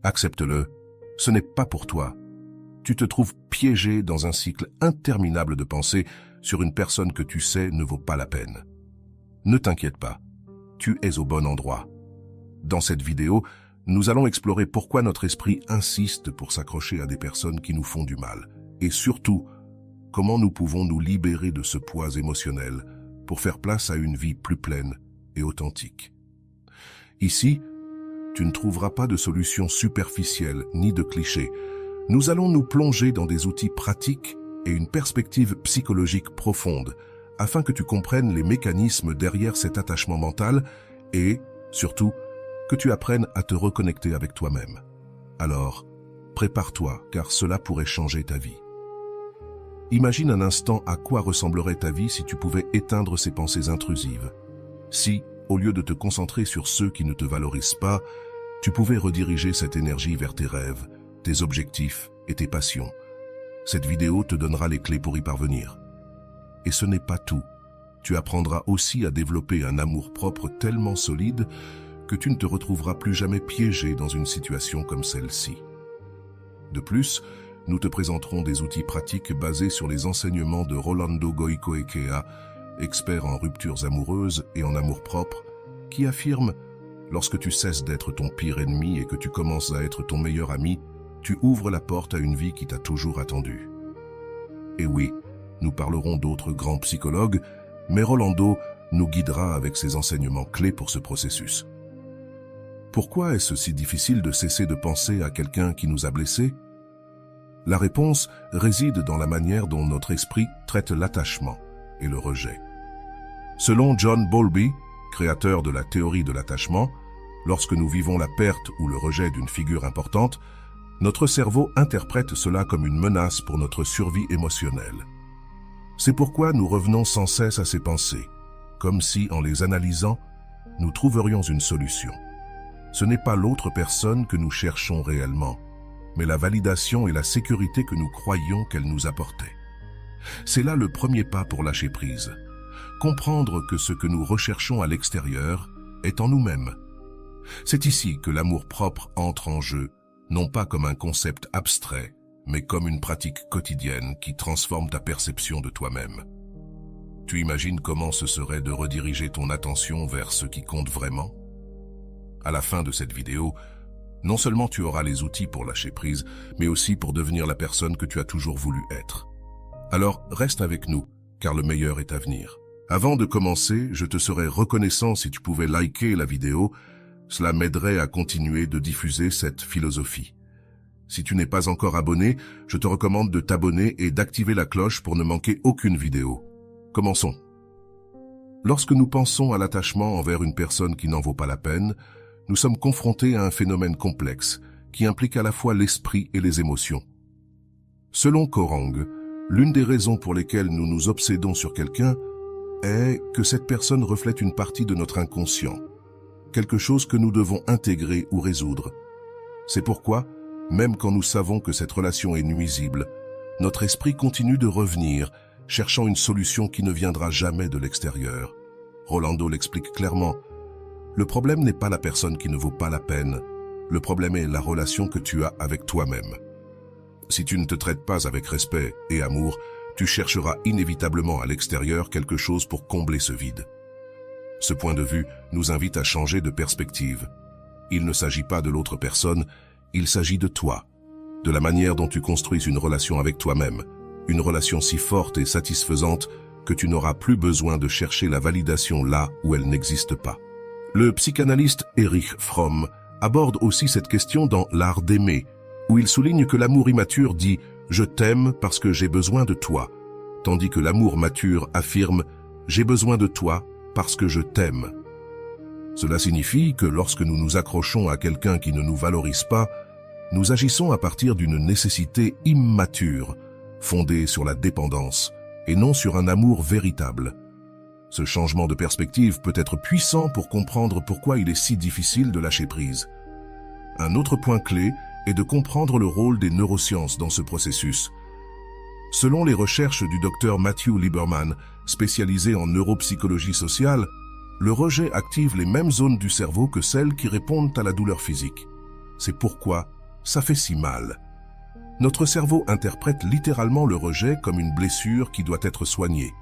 Accepte-le, ce n'est pas pour toi. Tu te trouves piégé dans un cycle interminable de pensées sur une personne que tu sais ne vaut pas la peine. Ne t'inquiète pas, tu es au bon endroit. Dans cette vidéo, nous allons explorer pourquoi notre esprit insiste pour s'accrocher à des personnes qui nous font du mal. Et surtout, comment nous pouvons nous libérer de ce poids émotionnel pour faire place à une vie plus pleine et authentique. Ici, tu ne trouveras pas de solution superficielle ni de clichés. Nous allons nous plonger dans des outils pratiques et une perspective psychologique profonde afin que tu comprennes les mécanismes derrière cet attachement mental et, surtout, que tu apprennes à te reconnecter avec toi-même. Alors, prépare-toi car cela pourrait changer ta vie. Imagine un instant à quoi ressemblerait ta vie si tu pouvais éteindre ces pensées intrusives. Si, au lieu de te concentrer sur ceux qui ne te valorisent pas, tu pouvais rediriger cette énergie vers tes rêves, tes objectifs et tes passions. Cette vidéo te donnera les clés pour y parvenir. Et ce n'est pas tout. Tu apprendras aussi à développer un amour-propre tellement solide que tu ne te retrouveras plus jamais piégé dans une situation comme celle-ci. De plus, nous te présenterons des outils pratiques basés sur les enseignements de Rolando Goicoechea, expert en ruptures amoureuses et en amour-propre, qui affirme « Lorsque tu cesses d'être ton pire ennemi et que tu commences à être ton meilleur ami, tu ouvres la porte à une vie qui t'a toujours attendu. » Et oui, nous parlerons d'autres grands psychologues, mais Rolando nous guidera avec ses enseignements clés pour ce processus. Pourquoi est-ce si difficile de cesser de penser à quelqu'un qui nous a blessés? La réponse réside dans la manière dont notre esprit traite l'attachement et le rejet. Selon John Bowlby, créateur de la théorie de l'attachement, lorsque nous vivons la perte ou le rejet d'une figure importante, notre cerveau interprète cela comme une menace pour notre survie émotionnelle. C'est pourquoi nous revenons sans cesse à ces pensées, comme si, en les analysant, nous trouverions une solution. Ce n'est pas l'autre personne que nous cherchons réellement, mais la validation et la sécurité que nous croyions qu'elle nous apportait. C'est là le premier pas pour lâcher prise. Comprendre que ce que nous recherchons à l'extérieur est en nous-mêmes. C'est ici que l'amour-propre entre en jeu, non pas comme un concept abstrait, mais comme une pratique quotidienne qui transforme ta perception de toi-même. Tu imagines comment ce serait de rediriger ton attention vers ce qui compte vraiment? À la fin de cette vidéo, non seulement tu auras les outils pour lâcher prise, mais aussi pour devenir la personne que tu as toujours voulu être. Alors, reste avec nous, car le meilleur est à venir. Avant de commencer, je te serais reconnaissant si tu pouvais liker la vidéo. Cela m'aiderait à continuer de diffuser cette philosophie. Si tu n'es pas encore abonné, je te recommande de t'abonner et d'activer la cloche pour ne manquer aucune vidéo. Commençons. Lorsque nous pensons à l'attachement envers une personne qui n'en vaut pas la peine, nous sommes confrontés à un phénomène complexe qui implique à la fois l'esprit et les émotions. Selon Korang, l'une des raisons pour lesquelles nous nous obsédons sur quelqu'un est que cette personne reflète une partie de notre inconscient, quelque chose que nous devons intégrer ou résoudre. C'est pourquoi, même quand nous savons que cette relation est nuisible, notre esprit continue de revenir, cherchant une solution qui ne viendra jamais de l'extérieur. Rolando l'explique clairement. Le problème n'est pas la personne qui ne vaut pas la peine, le problème est la relation que tu as avec toi-même. Si tu ne te traites pas avec respect et amour, tu chercheras inévitablement à l'extérieur quelque chose pour combler ce vide. Ce point de vue nous invite à changer de perspective. Il ne s'agit pas de l'autre personne, il s'agit de toi, de la manière dont tu construis une relation avec toi-même, une relation si forte et satisfaisante que tu n'auras plus besoin de chercher la validation là où elle n'existe pas. Le psychanalyste Erich Fromm aborde aussi cette question dans L'art d'aimer, où il souligne que l'amour immature dit « Je t'aime parce que j'ai besoin de toi », tandis que l'amour mature affirme « J'ai besoin de toi parce que je t'aime ». Cela signifie que lorsque nous nous accrochons à quelqu'un qui ne nous valorise pas, nous agissons à partir d'une nécessité immature, fondée sur la dépendance, et non sur un amour véritable. Ce changement de perspective peut être puissant pour comprendre pourquoi il est si difficile de lâcher prise. Un autre point clé est de comprendre le rôle des neurosciences dans ce processus. Selon les recherches du Dr Matthew Lieberman, spécialisé en neuropsychologie sociale, le rejet active les mêmes zones du cerveau que celles qui répondent à la douleur physique. C'est pourquoi ça fait si mal. Notre cerveau interprète littéralement le rejet comme une blessure qui doit être soignée.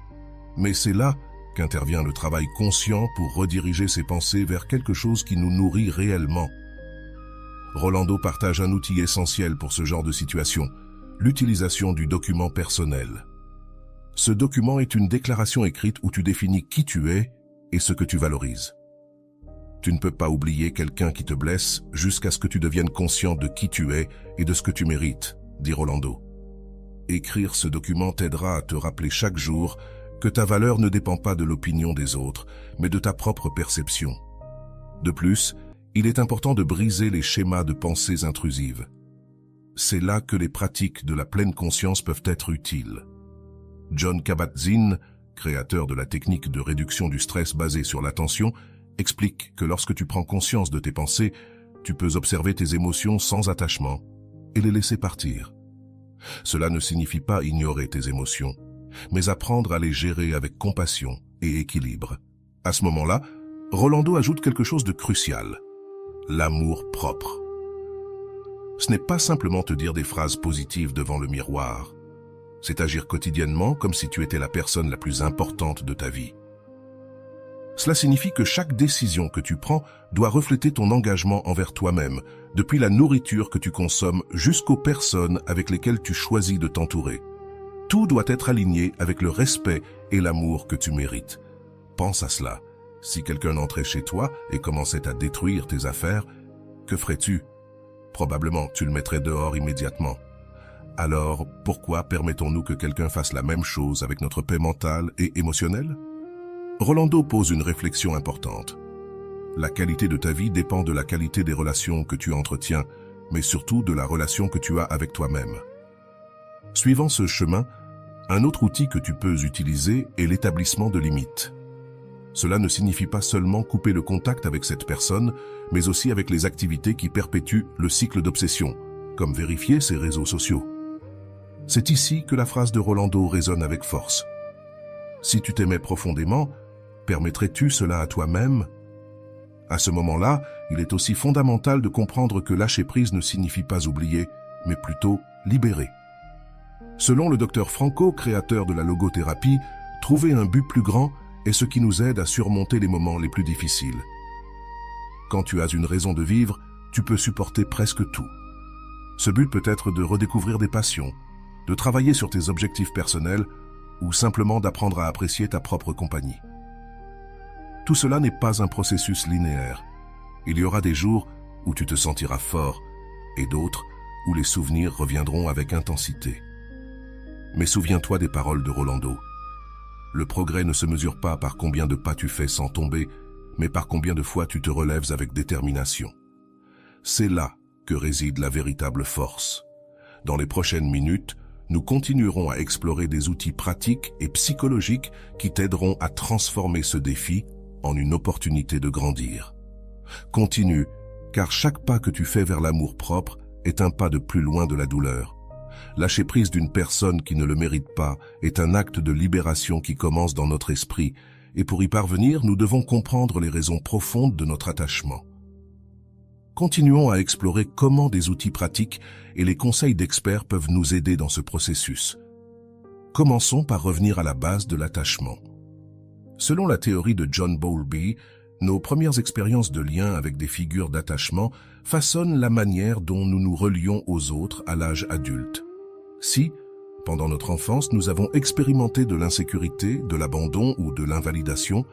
Mais c'est là qu'intervient le travail conscient pour rediriger ses pensées vers quelque chose qui nous nourrit réellement. Rolando partage un outil essentiel pour ce genre de situation, l'utilisation du document personnel. Ce document est une déclaration écrite où tu définis qui tu es et ce que tu valorises. Tu ne peux pas oublier quelqu'un qui te blesse jusqu'à ce que tu deviennes conscient de qui tu es et de ce que tu mérites, dit Rolando. Écrire ce document t'aidera à te rappeler chaque jour que ta valeur ne dépend pas de l'opinion des autres, mais de ta propre perception. De plus, il est important de briser les schémas de pensées intrusives. C'est là que les pratiques de la pleine conscience peuvent être utiles. Jon Kabat-Zinn, créateur de la technique de réduction du stress basée sur l'attention, explique que lorsque tu prends conscience de tes pensées, tu peux observer tes émotions sans attachement et les laisser partir. Cela ne signifie pas ignorer tes émotions, mais apprendre à les gérer avec compassion et équilibre. À ce moment-là, Rolando ajoute quelque chose de crucial, l'amour propre. Ce n'est pas simplement te dire des phrases positives devant le miroir, c'est agir quotidiennement comme si tu étais la personne la plus importante de ta vie. Cela signifie que chaque décision que tu prends doit refléter ton engagement envers toi-même, depuis la nourriture que tu consommes jusqu'aux personnes avec lesquelles tu choisis de t'entourer. Tout doit être aligné avec le respect et l'amour que tu mérites. Pense à cela. Si quelqu'un entrait chez toi et commençait à détruire tes affaires, que ferais-tu? Probablement, tu le mettrais dehors immédiatement. Alors, pourquoi permettons-nous que quelqu'un fasse la même chose avec notre paix mentale et émotionnelle? Rolando pose une réflexion importante. La qualité de ta vie dépend de la qualité des relations que tu entretiens, mais surtout de la relation que tu as avec toi-même. Suivant ce chemin, un autre outil que tu peux utiliser est l'établissement de limites. Cela ne signifie pas seulement couper le contact avec cette personne, mais aussi avec les activités qui perpétuent le cycle d'obsession, comme vérifier ses réseaux sociaux. C'est ici que la phrase de Rolando résonne avec force. Si tu t'aimais profondément, permettrais-tu cela à toi-même? À ce moment-là, il est aussi fondamental de comprendre que lâcher prise ne signifie pas oublier, mais plutôt libérer. Selon le docteur Franco, créateur de la logothérapie, trouver un but plus grand est ce qui nous aide à surmonter les moments les plus difficiles. Quand tu as une raison de vivre, tu peux supporter presque tout. Ce but peut être de redécouvrir des passions, de travailler sur tes objectifs personnels ou simplement d'apprendre à apprécier ta propre compagnie. Tout cela n'est pas un processus linéaire. Il y aura des jours où tu te sentiras fort et d'autres où les souvenirs reviendront avec intensité. Mais souviens-toi des paroles de Rolando. Le progrès ne se mesure pas par combien de pas tu fais sans tomber, mais par combien de fois tu te relèves avec détermination. C'est là que réside la véritable force. Dans les prochaines minutes, nous continuerons à explorer des outils pratiques et psychologiques qui t'aideront à transformer ce défi en une opportunité de grandir. Continue, car chaque pas que tu fais vers l'amour propre est un pas de plus loin de la douleur. Lâcher prise d'une personne qui ne le mérite pas est un acte de libération qui commence dans notre esprit, et pour y parvenir, nous devons comprendre les raisons profondes de notre attachement. Continuons à explorer comment des outils pratiques et les conseils d'experts peuvent nous aider dans ce processus. Commençons par revenir à la base de l'attachement. Selon la théorie de John Bowlby, nos premières expériences de lien avec des figures d'attachement façonnent la manière dont nous nous relions aux autres à l'âge adulte. Si, pendant notre enfance, nous avons expérimenté de l'insécurité, de l'abandon ou de l'invalidation,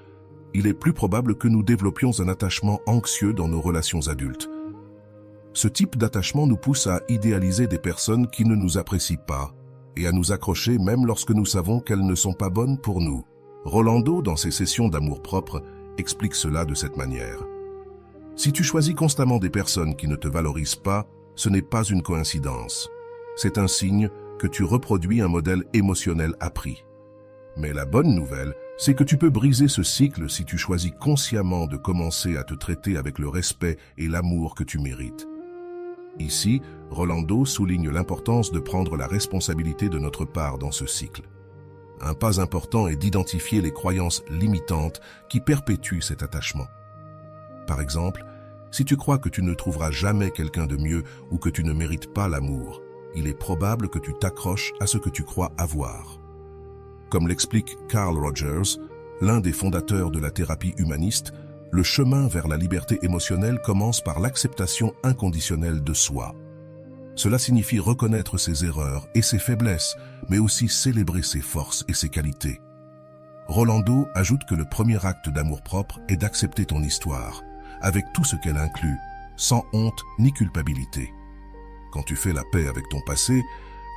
il est plus probable que nous développions un attachement anxieux dans nos relations adultes. Ce type d'attachement nous pousse à idéaliser des personnes qui ne nous apprécient pas et à nous accrocher même lorsque nous savons qu'elles ne sont pas bonnes pour nous. Rolando, dans ses sessions d'amour-propre, explique cela de cette manière. Si tu choisis constamment des personnes qui ne te valorisent pas, ce n'est pas une coïncidence. C'est un signe que tu reproduis un modèle émotionnel appris. Mais la bonne nouvelle, c'est que tu peux briser ce cycle si tu choisis consciemment de commencer à te traiter avec le respect et l'amour que tu mérites. Ici, Rolando souligne l'importance de prendre la responsabilité de notre part dans ce cycle. Un pas important est d'identifier les croyances limitantes qui perpétuent cet attachement. Par exemple, Si tu crois que tu ne trouveras jamais quelqu'un de mieux ou que tu ne mérites pas l'amour, il est probable que tu t'accroches à ce que tu crois avoir. Comme l'explique Carl Rogers, l'un des fondateurs de la thérapie humaniste, le chemin vers la liberté émotionnelle commence par l'acceptation inconditionnelle de soi. Cela signifie reconnaître ses erreurs et ses faiblesses, mais aussi célébrer ses forces et ses qualités. Rolando ajoute que le premier acte d'amour-propre est d'accepter ton histoire, avec tout ce qu'elle inclut, sans honte ni culpabilité. Quand tu fais la paix avec ton passé,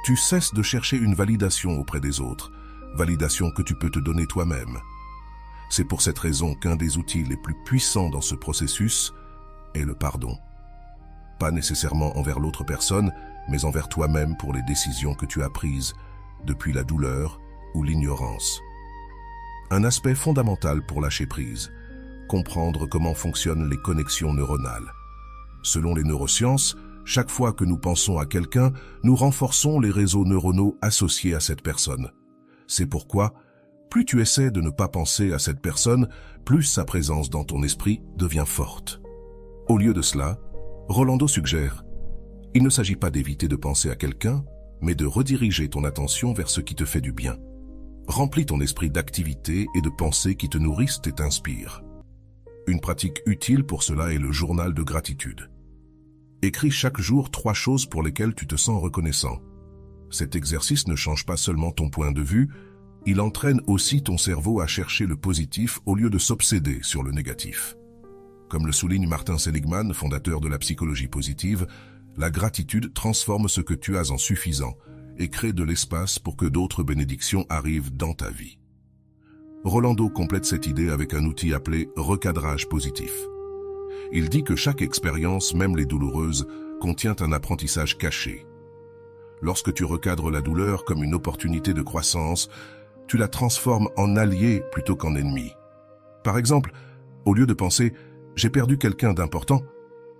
tu cesses de chercher une validation auprès des autres, validation que tu peux te donner toi-même. C'est pour cette raison qu'un des outils les plus puissants dans ce processus est le pardon. Pas nécessairement envers l'autre personne, mais envers toi-même pour les décisions que tu as prises, depuis la douleur ou l'ignorance. Un aspect fondamental pour lâcher prise, comprendre comment fonctionnent les connexions neuronales. Selon les neurosciences, chaque fois que nous pensons à quelqu'un, nous renforçons les réseaux neuronaux associés à cette personne. C'est pourquoi, plus tu essaies de ne pas penser à cette personne, plus sa présence dans ton esprit devient forte. Au lieu de cela, Rolando suggère, il ne s'agit pas d'éviter de penser à quelqu'un, mais de rediriger ton attention vers ce qui te fait du bien. Remplis ton esprit d'activités et de pensées qui te nourrissent et t'inspirent. Une pratique utile pour cela est le journal de gratitude. Écris chaque jour 3 choses pour lesquelles tu te sens reconnaissant. Cet exercice ne change pas seulement ton point de vue, il entraîne aussi ton cerveau à chercher le positif au lieu de s'obséder sur le négatif. Comme le souligne Martin Seligman, fondateur de la psychologie positive, la gratitude transforme ce que tu as en suffisant et crée de l'espace pour que d'autres bénédictions arrivent dans ta vie. Rolando complète cette idée avec un outil appelé recadrage positif. Il dit que chaque expérience, même les douloureuses, contient un apprentissage caché. Lorsque tu recadres la douleur comme une opportunité de croissance, tu la transformes en allié plutôt qu'en ennemi. Par exemple, au lieu de penser « j'ai perdu quelqu'un d'important »,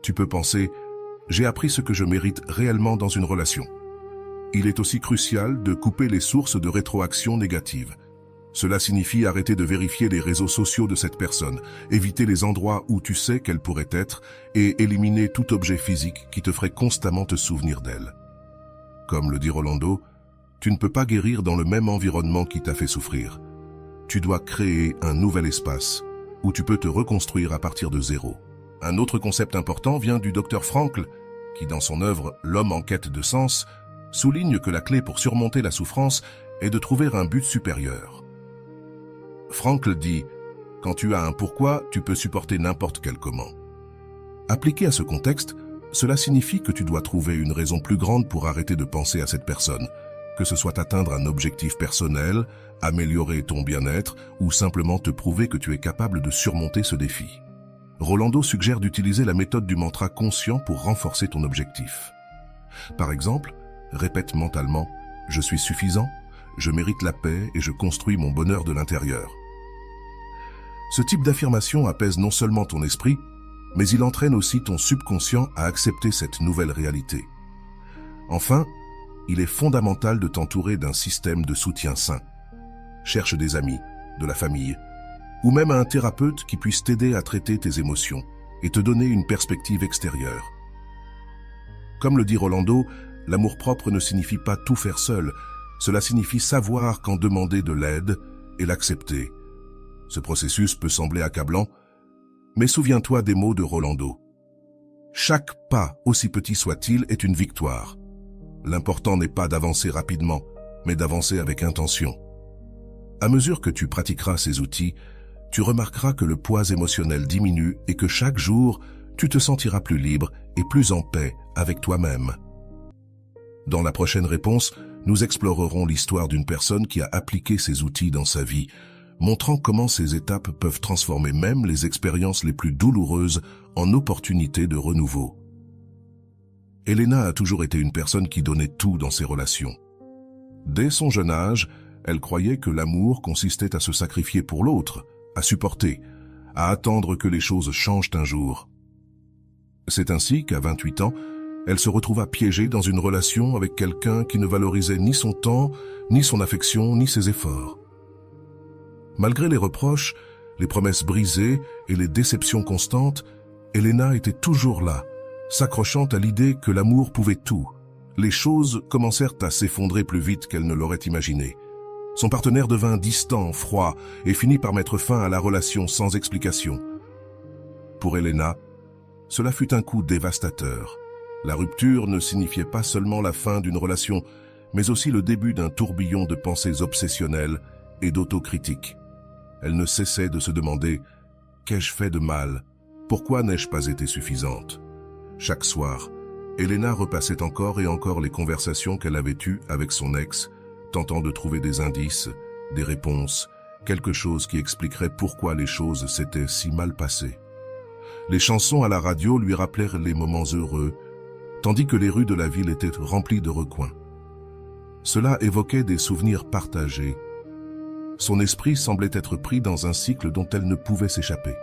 tu peux penser « j'ai appris ce que je mérite réellement dans une relation ». Il est aussi crucial de couper les sources de rétroaction négative. Cela signifie arrêter de vérifier les réseaux sociaux de cette personne, éviter les endroits où tu sais qu'elle pourrait être et éliminer tout objet physique qui te ferait constamment te souvenir d'elle. Comme le dit Rolando, tu ne peux pas guérir dans le même environnement qui t'a fait souffrir. Tu dois créer un nouvel espace où tu peux te reconstruire à partir de zéro. Un autre concept important vient du Dr Frankl, qui dans son œuvre « L'homme en quête de sens » souligne que la clé pour surmonter la souffrance est de trouver un but supérieur. Frankl dit « Quand tu as un pourquoi, tu peux supporter n'importe quel comment ». Appliqué à ce contexte, cela signifie que tu dois trouver une raison plus grande pour arrêter de penser à cette personne, que ce soit atteindre un objectif personnel, améliorer ton bien-être ou simplement te prouver que tu es capable de surmonter ce défi. Rolando suggère d'utiliser la méthode du mantra conscient pour renforcer ton objectif. Par exemple, répète mentalement « Je suis suffisant, je mérite la paix et je construis mon bonheur de l'intérieur ». Ce type d'affirmation apaise non seulement ton esprit, mais il entraîne aussi ton subconscient à accepter cette nouvelle réalité. Enfin, il est fondamental de t'entourer d'un système de soutien sain. Cherche des amis, de la famille, ou même un thérapeute qui puisse t'aider à traiter tes émotions et te donner une perspective extérieure. Comme le dit Rolando, l'amour-propre ne signifie pas tout faire seul, cela signifie savoir quand demander de l'aide et l'accepter. Ce processus peut sembler accablant, mais souviens-toi des mots de Rolando. Chaque pas, aussi petit soit-il, est une victoire. L'important n'est pas d'avancer rapidement, mais d'avancer avec intention. À mesure que tu pratiqueras ces outils, tu remarqueras que le poids émotionnel diminue et que chaque jour, tu te sentiras plus libre et plus en paix avec toi-même. Dans la prochaine réponse, nous explorerons l'histoire d'une personne qui a appliqué ces outils dans sa vie, montrant comment ces étapes peuvent transformer même les expériences les plus douloureuses en opportunités de renouveau. Elena a toujours été une personne qui donnait tout dans ses relations. Dès son jeune âge, elle croyait que l'amour consistait à se sacrifier pour l'autre, à supporter, à attendre que les choses changent un jour. C'est ainsi qu'à 28 ans, elle se retrouva piégée dans une relation avec quelqu'un qui ne valorisait ni son temps, ni son affection, ni ses efforts. Malgré les reproches, les promesses brisées et les déceptions constantes, Elena était toujours là, s'accrochant à l'idée que l'amour pouvait tout. Les choses commencèrent à s'effondrer plus vite qu'elle ne l'aurait imaginé. Son partenaire devint distant, froid, et finit par mettre fin à la relation sans explication. Pour Elena, cela fut un coup dévastateur. La rupture ne signifiait pas seulement la fin d'une relation, mais aussi le début d'un tourbillon de pensées obsessionnelles et d'autocritique. Elle ne cessait de se demander « Qu'ai-je fait de mal ? Pourquoi n'ai-je pas été suffisante ?» Chaque soir, Elena repassait encore et encore les conversations qu'elle avait eues avec son ex, tentant de trouver des indices, des réponses, quelque chose qui expliquerait pourquoi les choses s'étaient si mal passées. Les chansons à la radio lui rappelèrent les moments heureux, tandis que les rues de la ville étaient remplies de recoins. Cela évoquait des souvenirs partagés. Son esprit semblait être pris dans un cycle dont elle ne pouvait s'échapper.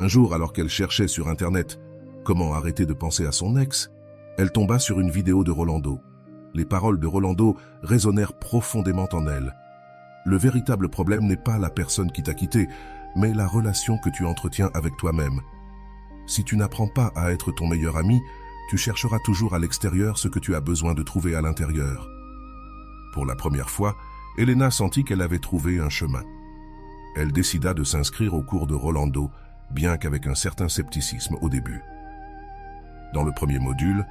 Un jour, alors qu'elle cherchait sur Internet comment arrêter de penser à son ex, elle tomba sur une vidéo de Rolando. Les paroles de Rolando résonnèrent profondément en elle. Le véritable problème n'est pas la personne qui t'a quitté, mais la relation que tu entretiens avec toi-même. Si tu n'apprends pas à être ton meilleur ami, tu chercheras toujours à l'extérieur ce que tu as besoin de trouver à l'intérieur. Pour la première fois, Elena sentit qu'elle avait trouvé un chemin. Elle décida de s'inscrire au cours de Rolando, bien qu'avec un certain scepticisme au début. Dans le premier module,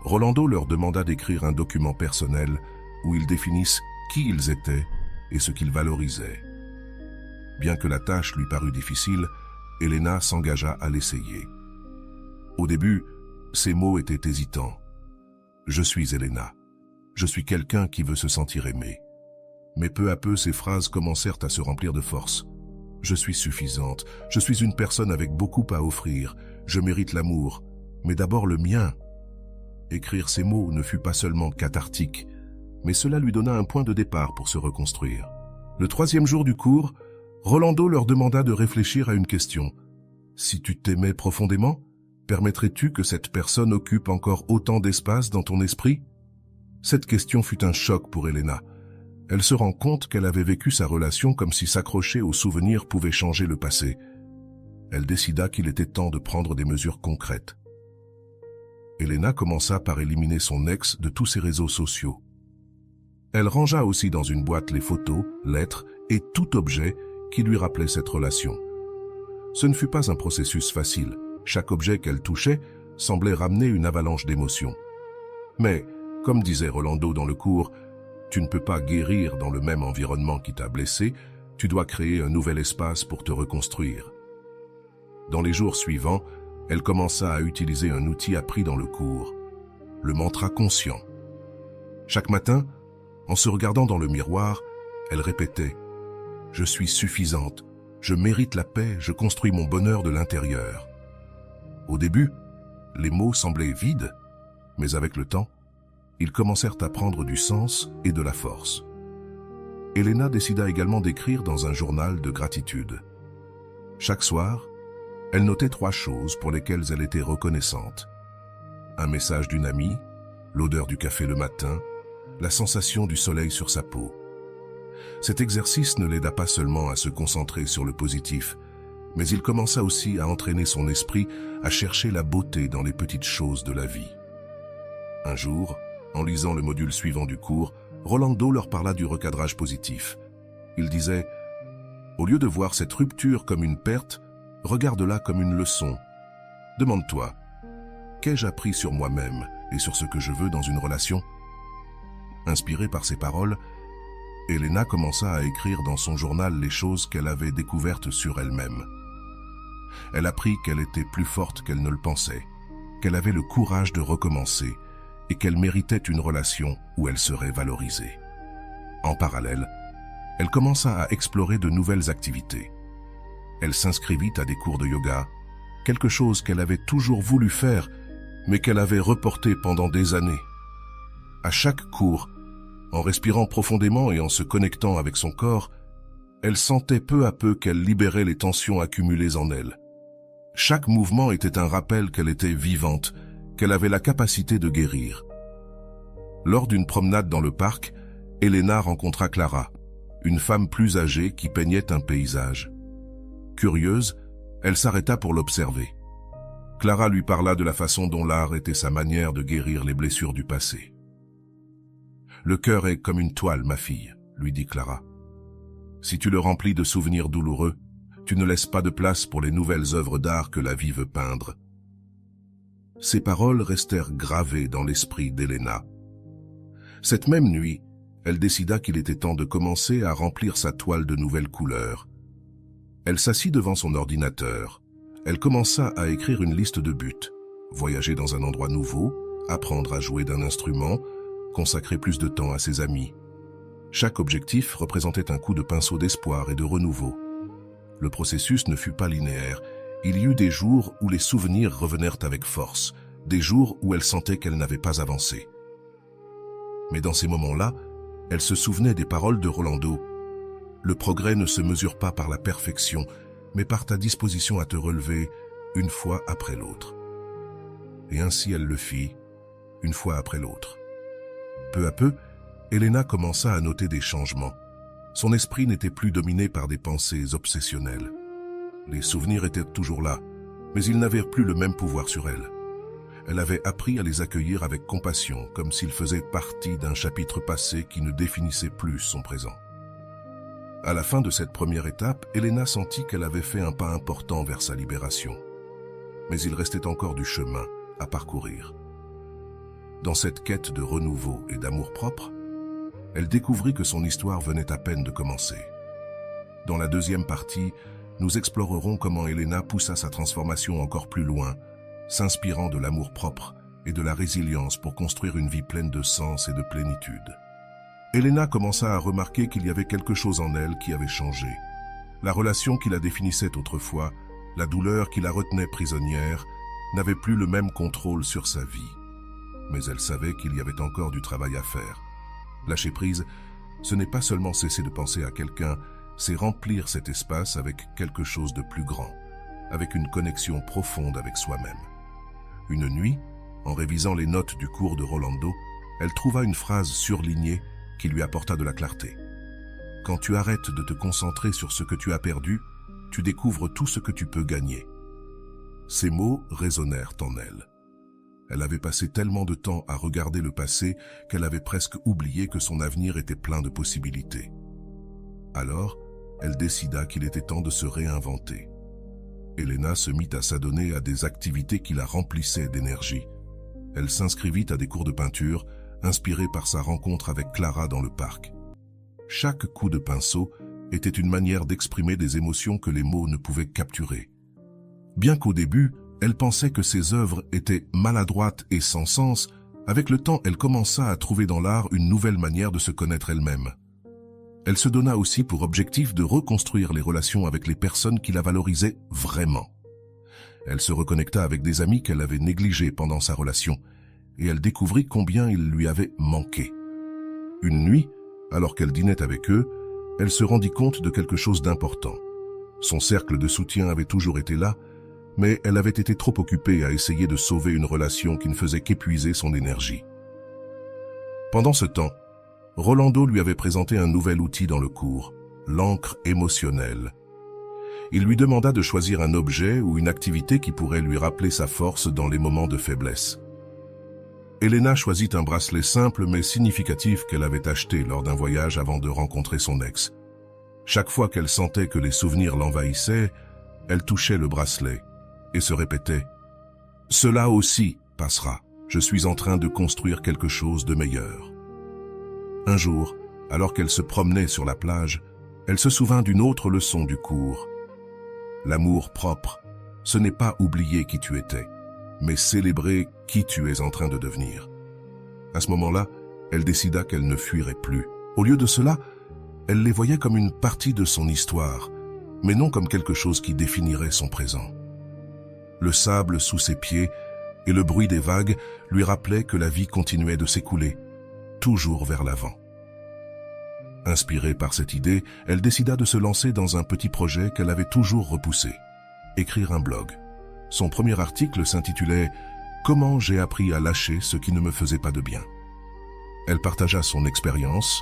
Rolando leur demanda d'écrire un document personnel où ils définissent qui ils étaient et ce qu'ils valorisaient. Bien que la tâche lui parût difficile, Elena s'engagea à l'essayer. Au début, ses mots étaient hésitants. « Je suis Elena. Je suis quelqu'un qui veut se sentir aimé. » Mais peu à peu, ces phrases commencèrent à se remplir de force. « Je suis suffisante. Je suis une personne avec beaucoup à offrir. Je mérite l'amour. Mais d'abord le mien. » Écrire ces mots ne fut pas seulement cathartique, mais cela lui donna un point de départ pour se reconstruire. Le troisième jour du cours, Rolando leur demanda de réfléchir à une question. Si tu t'aimais profondément, permettrais-tu que cette personne occupe encore autant d'espace dans ton esprit? Cette question fut un choc pour Elena. Elle se rend compte qu'elle avait vécu sa relation comme si s'accrocher aux souvenirs pouvait changer le passé. Elle décida qu'il était temps de prendre des mesures concrètes. Elena commença par éliminer son ex de tous ses réseaux sociaux. Elle rangea aussi dans une boîte les photos, lettres et tout objet qui lui rappelait cette relation. Ce ne fut pas un processus facile. Chaque objet qu'elle touchait semblait ramener une avalanche d'émotions. Mais, comme disait Rolando dans le cours, tu ne peux pas guérir dans le même environnement qui t'a blessé, tu dois créer un nouvel espace pour te reconstruire. Dans les jours suivants, elle commença à utiliser un outil appris dans le cours, le mantra conscient. Chaque matin, en se regardant dans le miroir, elle répétait « Je suis suffisante, je mérite la paix, je construis mon bonheur de l'intérieur. » Au début, les mots semblaient vides, mais avec le temps, ils commencèrent à prendre du sens et de la force. Elena décida également d'écrire dans un journal de gratitude. Chaque soir, elle notait 3 choses pour lesquelles elle était reconnaissante. Un message d'une amie, l'odeur du café le matin, la sensation du soleil sur sa peau. Cet exercice ne l'aida pas seulement à se concentrer sur le positif, mais il commença aussi à entraîner son esprit à chercher la beauté dans les petites choses de la vie. Un jour, en lisant le module suivant du cours, Rolando leur parla du recadrage positif. Il disait « Au lieu de voir cette rupture comme une perte, regarde-la comme une leçon. Demande-toi, qu'ai-je appris sur moi-même et sur ce que je veux dans une relation ?» Inspirée par ces paroles, Elena commença à écrire dans son journal les choses qu'elle avait découvertes sur elle-même. Elle apprit qu'elle était plus forte qu'elle ne le pensait, qu'elle avait le courage de recommencer et qu'elle méritait une relation où elle serait valorisée. En parallèle, elle commença à explorer de nouvelles activités. Elle s'inscrivit à des cours de yoga, quelque chose qu'elle avait toujours voulu faire, mais qu'elle avait reporté pendant des années. À chaque cours, en respirant profondément et en se connectant avec son corps, elle sentait peu à peu qu'elle libérait les tensions accumulées en elle. Chaque mouvement était un rappel qu'elle était vivante, qu'elle avait la capacité de guérir. Lors d'une promenade dans le parc, Elena rencontra Clara, une femme plus âgée qui peignait un paysage. Curieuse, elle s'arrêta pour l'observer. Clara lui parla de la façon dont l'art était sa manière de guérir les blessures du passé. « Le cœur est comme une toile, ma fille, » lui dit Clara. « Si tu le remplis de souvenirs douloureux, tu ne laisses pas de place pour les nouvelles œuvres d'art que la vie veut peindre. » Ces paroles restèrent gravées dans l'esprit d'Elena. Cette même nuit, elle décida qu'il était temps de commencer à remplir sa toile de nouvelles couleurs. Elle s'assit devant son ordinateur. Elle commença à écrire une liste de buts. Voyager dans un endroit nouveau, apprendre à jouer d'un instrument, consacrer plus de temps à ses amis. Chaque objectif représentait un coup de pinceau d'espoir et de renouveau. Le processus ne fut pas linéaire. Il y eut des jours où les souvenirs revenèrent avec force, des jours où elle sentait qu'elle n'avait pas avancé. Mais dans ces moments-là, elle se souvenait des paroles de Rolando. « Le progrès ne se mesure pas par la perfection, mais par ta disposition à te relever une fois après l'autre. » Et ainsi elle le fit, une fois après l'autre. Peu à peu, Elena commença à noter des changements. Son esprit n'était plus dominé par des pensées obsessionnelles. Les souvenirs étaient toujours là, mais ils n'avaient plus le même pouvoir sur elle. Elle avait appris à les accueillir avec compassion, comme s'ils faisaient partie d'un chapitre passé qui ne définissait plus son présent. À la fin de cette première étape, Elena sentit qu'elle avait fait un pas important vers sa libération. Mais il restait encore du chemin à parcourir. Dans cette quête de renouveau et d'amour-propre, elle découvrit que son histoire venait à peine de commencer. Dans la deuxième partie, nous explorerons comment Elena poussa sa transformation encore plus loin, s'inspirant de l'amour-propre et de la résilience pour construire une vie pleine de sens et de plénitude. Elena commença à remarquer qu'il y avait quelque chose en elle qui avait changé. La relation qui la définissait autrefois, la douleur qui la retenait prisonnière, n'avait plus le même contrôle sur sa vie. Mais elle savait qu'il y avait encore du travail à faire. Lâcher prise, ce n'est pas seulement cesser de penser à quelqu'un, c'est remplir cet espace avec quelque chose de plus grand, avec une connexion profonde avec soi-même. Une nuit, en révisant les notes du cours de Rolando, elle trouva une phrase surlignée qui lui apporta de la clarté. « Quand tu arrêtes de te concentrer sur ce que tu as perdu, tu découvres tout ce que tu peux gagner. » Ces mots résonnèrent en elle. Elle avait passé tellement de temps à regarder le passé qu'elle avait presque oublié que son avenir était plein de possibilités. Alors, elle décida qu'il était temps de se réinventer. Elena se mit à s'adonner à des activités qui la remplissaient d'énergie. Elle s'inscrivit à des cours de peinture, inspirée par sa rencontre avec Clara dans le parc. Chaque coup de pinceau était une manière d'exprimer des émotions que les mots ne pouvaient capturer. Bien qu'au début, elle pensait que ses œuvres étaient maladroites et sans sens, avec le temps, elle commença à trouver dans l'art une nouvelle manière de se connaître elle-même. Elle se donna aussi pour objectif de reconstruire les relations avec les personnes qui la valorisaient vraiment. Elle se reconnecta avec des amis qu'elle avait négligés pendant sa relation, et elle découvrit combien ils lui avaient manqué. Une nuit, alors qu'elle dînait avec eux, elle se rendit compte de quelque chose d'important. Son cercle de soutien avait toujours été là, mais elle avait été trop occupée à essayer de sauver une relation qui ne faisait qu'épuiser son énergie. Pendant ce temps, Rolando lui avait présenté un nouvel outil dans le cours, l'encre émotionnelle. Il lui demanda de choisir un objet ou une activité qui pourrait lui rappeler sa force dans les moments de faiblesse. Elena choisit un bracelet simple mais significatif qu'elle avait acheté lors d'un voyage avant de rencontrer son ex. Chaque fois qu'elle sentait que les souvenirs l'envahissaient, elle touchait le bracelet et se répétait « Cela aussi passera, je suis en train de construire quelque chose de meilleur. » Un jour, alors qu'elle se promenait sur la plage, elle se souvint d'une autre leçon du cours. L'amour propre, ce n'est pas oublier qui tu étais, mais célébrer qui tu es en train de devenir. À ce moment-là, elle décida qu'elle ne fuirait plus. Au lieu de cela, elle les voyait comme une partie de son histoire, mais non comme quelque chose qui définirait son présent. Le sable sous ses pieds et le bruit des vagues lui rappelaient que la vie continuait de s'écouler, toujours vers l'avant. Inspirée par cette idée, elle décida de se lancer dans un petit projet qu'elle avait toujours repoussé, écrire un blog. Son premier article s'intitulait « Comment j'ai appris à lâcher ce qui ne me faisait pas de bien ». Elle partagea son expérience,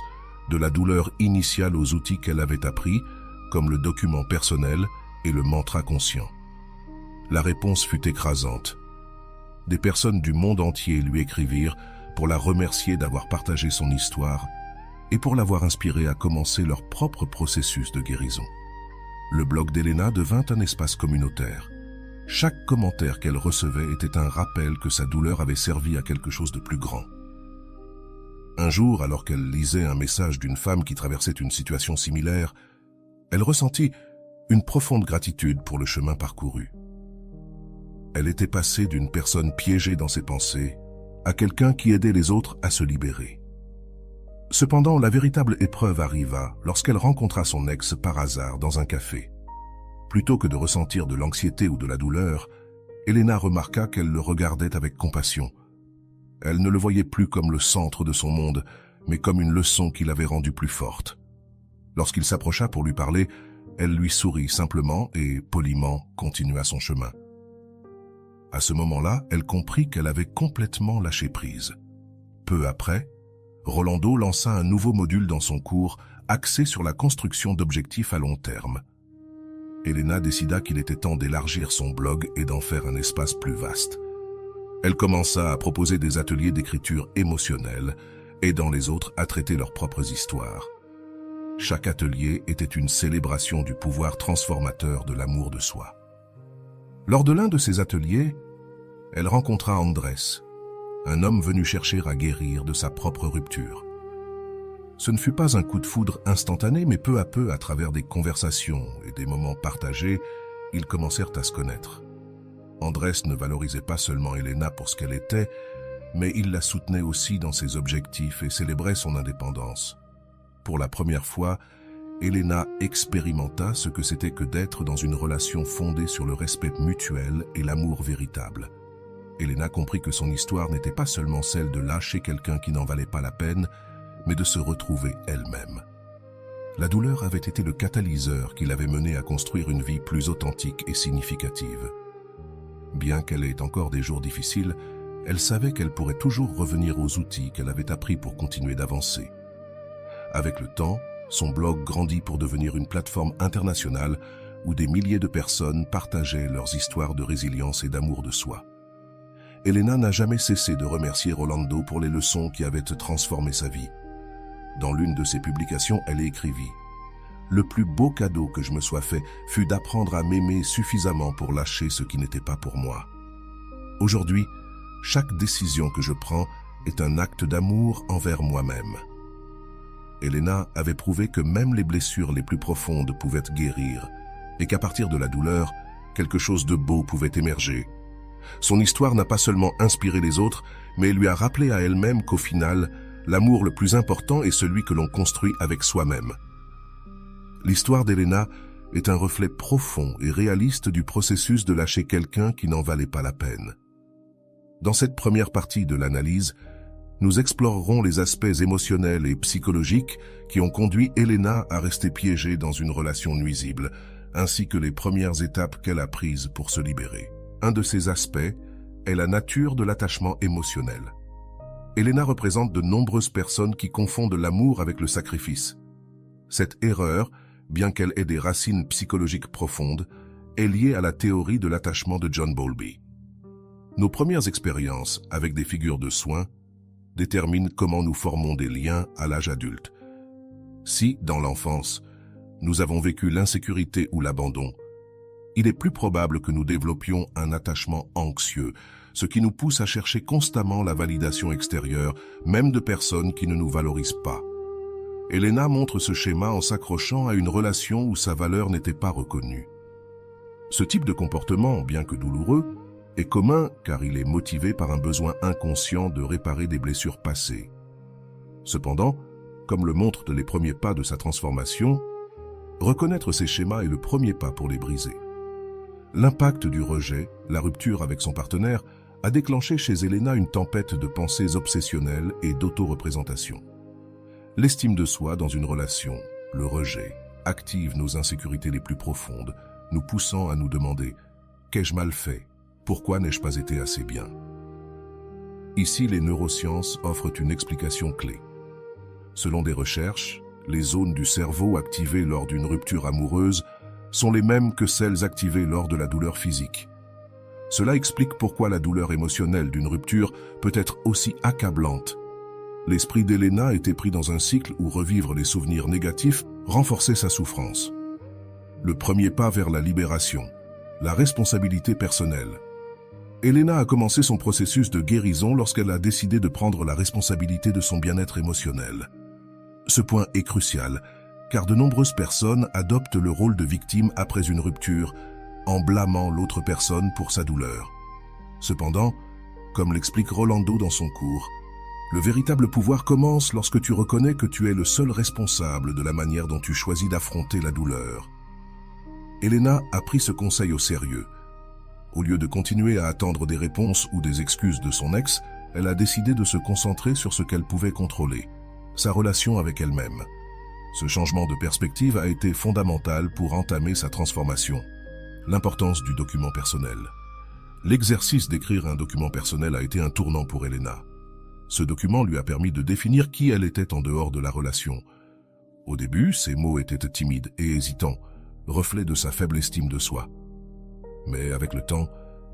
de la douleur initiale aux outils qu'elle avait appris, comme le document personnel et le mantra conscient. La réponse fut écrasante. Des personnes du monde entier lui écrivirent pour la remercier d'avoir partagé son histoire et pour l'avoir inspirée à commencer leur propre processus de guérison. Le blog d'Elena devint un espace communautaire. Chaque commentaire qu'elle recevait était un rappel que sa douleur avait servi à quelque chose de plus grand. Un jour, alors qu'elle lisait un message d'une femme qui traversait une situation similaire, elle ressentit une profonde gratitude pour le chemin parcouru. Elle était passée d'une personne piégée dans ses pensées à quelqu'un qui aidait les autres à se libérer. Cependant, la véritable épreuve arriva lorsqu'elle rencontra son ex par hasard dans un café. Plutôt que de ressentir de l'anxiété ou de la douleur, Elena remarqua qu'elle le regardait avec compassion. Elle ne le voyait plus comme le centre de son monde, mais comme une leçon qui l'avait rendue plus forte. Lorsqu'il s'approcha pour lui parler, elle lui sourit simplement et, poliment, continua son chemin. À ce moment-là, elle comprit qu'elle avait complètement lâché prise. Peu après, Rolando lança un nouveau module dans son cours axé sur la construction d'objectifs à long terme. Elena décida qu'il était temps d'élargir son blog et d'en faire un espace plus vaste. Elle commença à proposer des ateliers d'écriture émotionnelle, aidant les autres à traiter leurs propres histoires. Chaque atelier était une célébration du pouvoir transformateur de l'amour de soi. Lors de l'un de ces ateliers, elle rencontra Andrés, un homme venu chercher à guérir de sa propre rupture. Ce ne fut pas un coup de foudre instantané, mais peu à peu, à travers des conversations et des moments partagés, ils commencèrent à se connaître. Andrés ne valorisait pas seulement Elena pour ce qu'elle était, mais il la soutenait aussi dans ses objectifs et célébrait son indépendance. Pour la première fois, Elena expérimenta ce que c'était que d'être dans une relation fondée sur le respect mutuel et l'amour véritable. Elena comprit que son histoire n'était pas seulement celle de lâcher quelqu'un qui n'en valait pas la peine, mais de se retrouver elle-même. La douleur avait été le catalyseur qui l'avait menée à construire une vie plus authentique et significative. Bien qu'elle ait encore des jours difficiles, elle savait qu'elle pourrait toujours revenir aux outils qu'elle avait appris pour continuer d'avancer. Avec le temps, son blog grandit pour devenir une plateforme internationale où des milliers de personnes partageaient leurs histoires de résilience et d'amour de soi. Elena n'a jamais cessé de remercier Rolando pour les leçons qui avaient transformé sa vie. Dans l'une de ses publications, elle écrivit « Le plus beau cadeau que je me sois fait fut d'apprendre à m'aimer suffisamment pour lâcher ce qui n'était pas pour moi. Aujourd'hui, chaque décision que je prends est un acte d'amour envers moi-même. » Elena avait prouvé que même les blessures les plus profondes pouvaient guérir et qu'à partir de la douleur, quelque chose de beau pouvait émerger. Son histoire n'a pas seulement inspiré les autres, mais lui a rappelé à elle-même qu'au final, l'amour le plus important est celui que l'on construit avec soi-même. L'histoire d'Elena est un reflet profond et réaliste du processus de lâcher quelqu'un qui n'en valait pas la peine. Dans cette première partie de l'analyse, nous explorerons les aspects émotionnels et psychologiques qui ont conduit Elena à rester piégée dans une relation nuisible, ainsi que les premières étapes qu'elle a prises pour se libérer. Un de ces aspects est la nature de l'attachement émotionnel. Elena représente de nombreuses personnes qui confondent l'amour avec le sacrifice. Cette erreur, bien qu'elle ait des racines psychologiques profondes, est liée à la théorie de l'attachement de John Bowlby. Nos premières expériences avec des figures de soins déterminent comment nous formons des liens à l'âge adulte. Si, dans l'enfance, nous avons vécu l'insécurité ou l'abandon, il est plus probable que nous développions un attachement anxieux, ce qui nous pousse à chercher constamment la validation extérieure, même de personnes qui ne nous valorisent pas. Elena montre ce schéma en s'accrochant à une relation où sa valeur n'était pas reconnue. Ce type de comportement, bien que douloureux, est commun car il est motivé par un besoin inconscient de réparer des blessures passées. Cependant, comme le montrent les premiers pas de sa transformation, reconnaître ces schémas est le premier pas pour les briser. L'impact du rejet, la rupture avec son partenaire, a déclenché chez Elena une tempête de pensées obsessionnelles et d'auto-représentation. L'estime de soi dans une relation, le rejet, active nos insécurités les plus profondes, nous poussant à nous demander « Qu'ai-je mal fait ? Pourquoi n'ai-je pas été assez bien ?» Ici, les neurosciences offrent une explication clé. Selon des recherches, les zones du cerveau activées lors d'une rupture amoureuse sont les mêmes que celles activées lors de la douleur physique. Cela explique pourquoi la douleur émotionnelle d'une rupture peut être aussi accablante. L'esprit d'Elena était pris dans un cycle où revivre les souvenirs négatifs renforçait sa souffrance. Le premier pas vers la libération, la responsabilité personnelle. Elena a commencé son processus de guérison lorsqu'elle a décidé de prendre la responsabilité de son bien-être émotionnel. Ce point est crucial, car de nombreuses personnes adoptent le rôle de victime après une rupture, en blâmant l'autre personne pour sa douleur. Cependant, comme l'explique Rolando dans son cours, le véritable pouvoir commence lorsque tu reconnais que tu es le seul responsable de la manière dont tu choisis d'affronter la douleur. Elena a pris ce conseil au sérieux. Au lieu de continuer à attendre des réponses ou des excuses de son ex, elle a décidé de se concentrer sur ce qu'elle pouvait contrôler, sa relation avec elle-même. Ce changement de perspective a été fondamental pour entamer sa transformation. L'importance du document personnel. L'exercice d'écrire un document personnel a été un tournant pour Elena. Ce document lui a permis de définir qui elle était en dehors de la relation. Au début, ses mots étaient timides et hésitants, reflet de sa faible estime de soi. Mais avec le temps,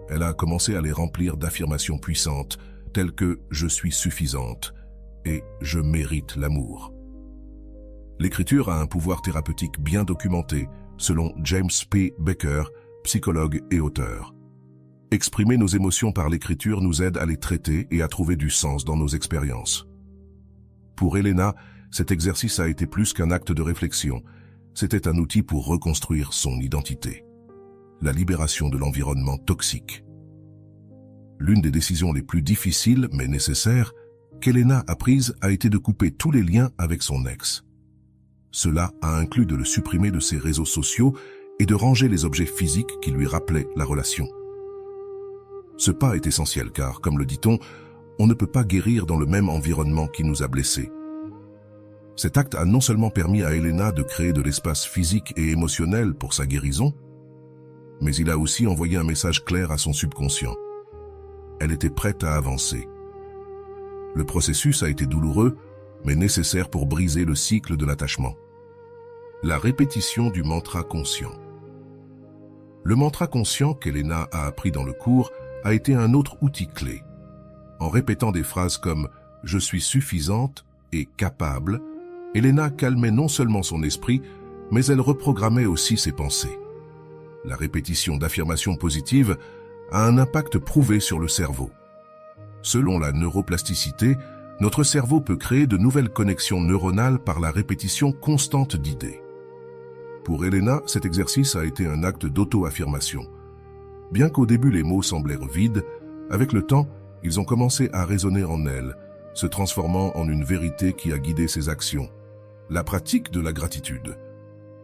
elle a commencé à les remplir d'affirmations puissantes, telles que « je suis suffisante » et « je mérite l'amour ». L'écriture a un pouvoir thérapeutique bien documenté, selon James P. Becker, psychologue et auteur. Exprimer nos émotions par l'écriture nous aide à les traiter et à trouver du sens dans nos expériences. Pour Elena, cet exercice a été plus qu'un acte de réflexion. C'était un outil pour reconstruire son identité. La libération de l'environnement toxique. L'une des décisions les plus difficiles mais nécessaires qu'Elena a prise a été de couper tous les liens avec son ex. Cela a inclus de le supprimer de ses réseaux sociaux et de ranger les objets physiques qui lui rappelaient la relation. Ce pas est essentiel car, comme le dit-on, on ne peut pas guérir dans le même environnement qui nous a blessés. Cet acte a non seulement permis à Elena de créer de l'espace physique et émotionnel pour sa guérison, mais il a aussi envoyé un message clair à son subconscient. Elle était prête à avancer. Le processus a été douloureux, mais nécessaire pour briser le cycle de l'attachement. La répétition du mantra conscient. Le mantra conscient qu'Elena a appris dans le cours a été un autre outil clé. En répétant des phrases comme « je suis suffisante » et « capable », Elena calmait non seulement son esprit, mais elle reprogrammait aussi ses pensées. La répétition d'affirmations positives a un impact prouvé sur le cerveau. Selon la neuroplasticité, notre cerveau peut créer de nouvelles connexions neuronales par la répétition constante d'idées. Pour Elena, cet exercice a été un acte d'auto-affirmation. Bien qu'au début les mots semblèrent vides, avec le temps, ils ont commencé à résonner en elle, se transformant en une vérité qui a guidé ses actions. La pratique de la gratitude.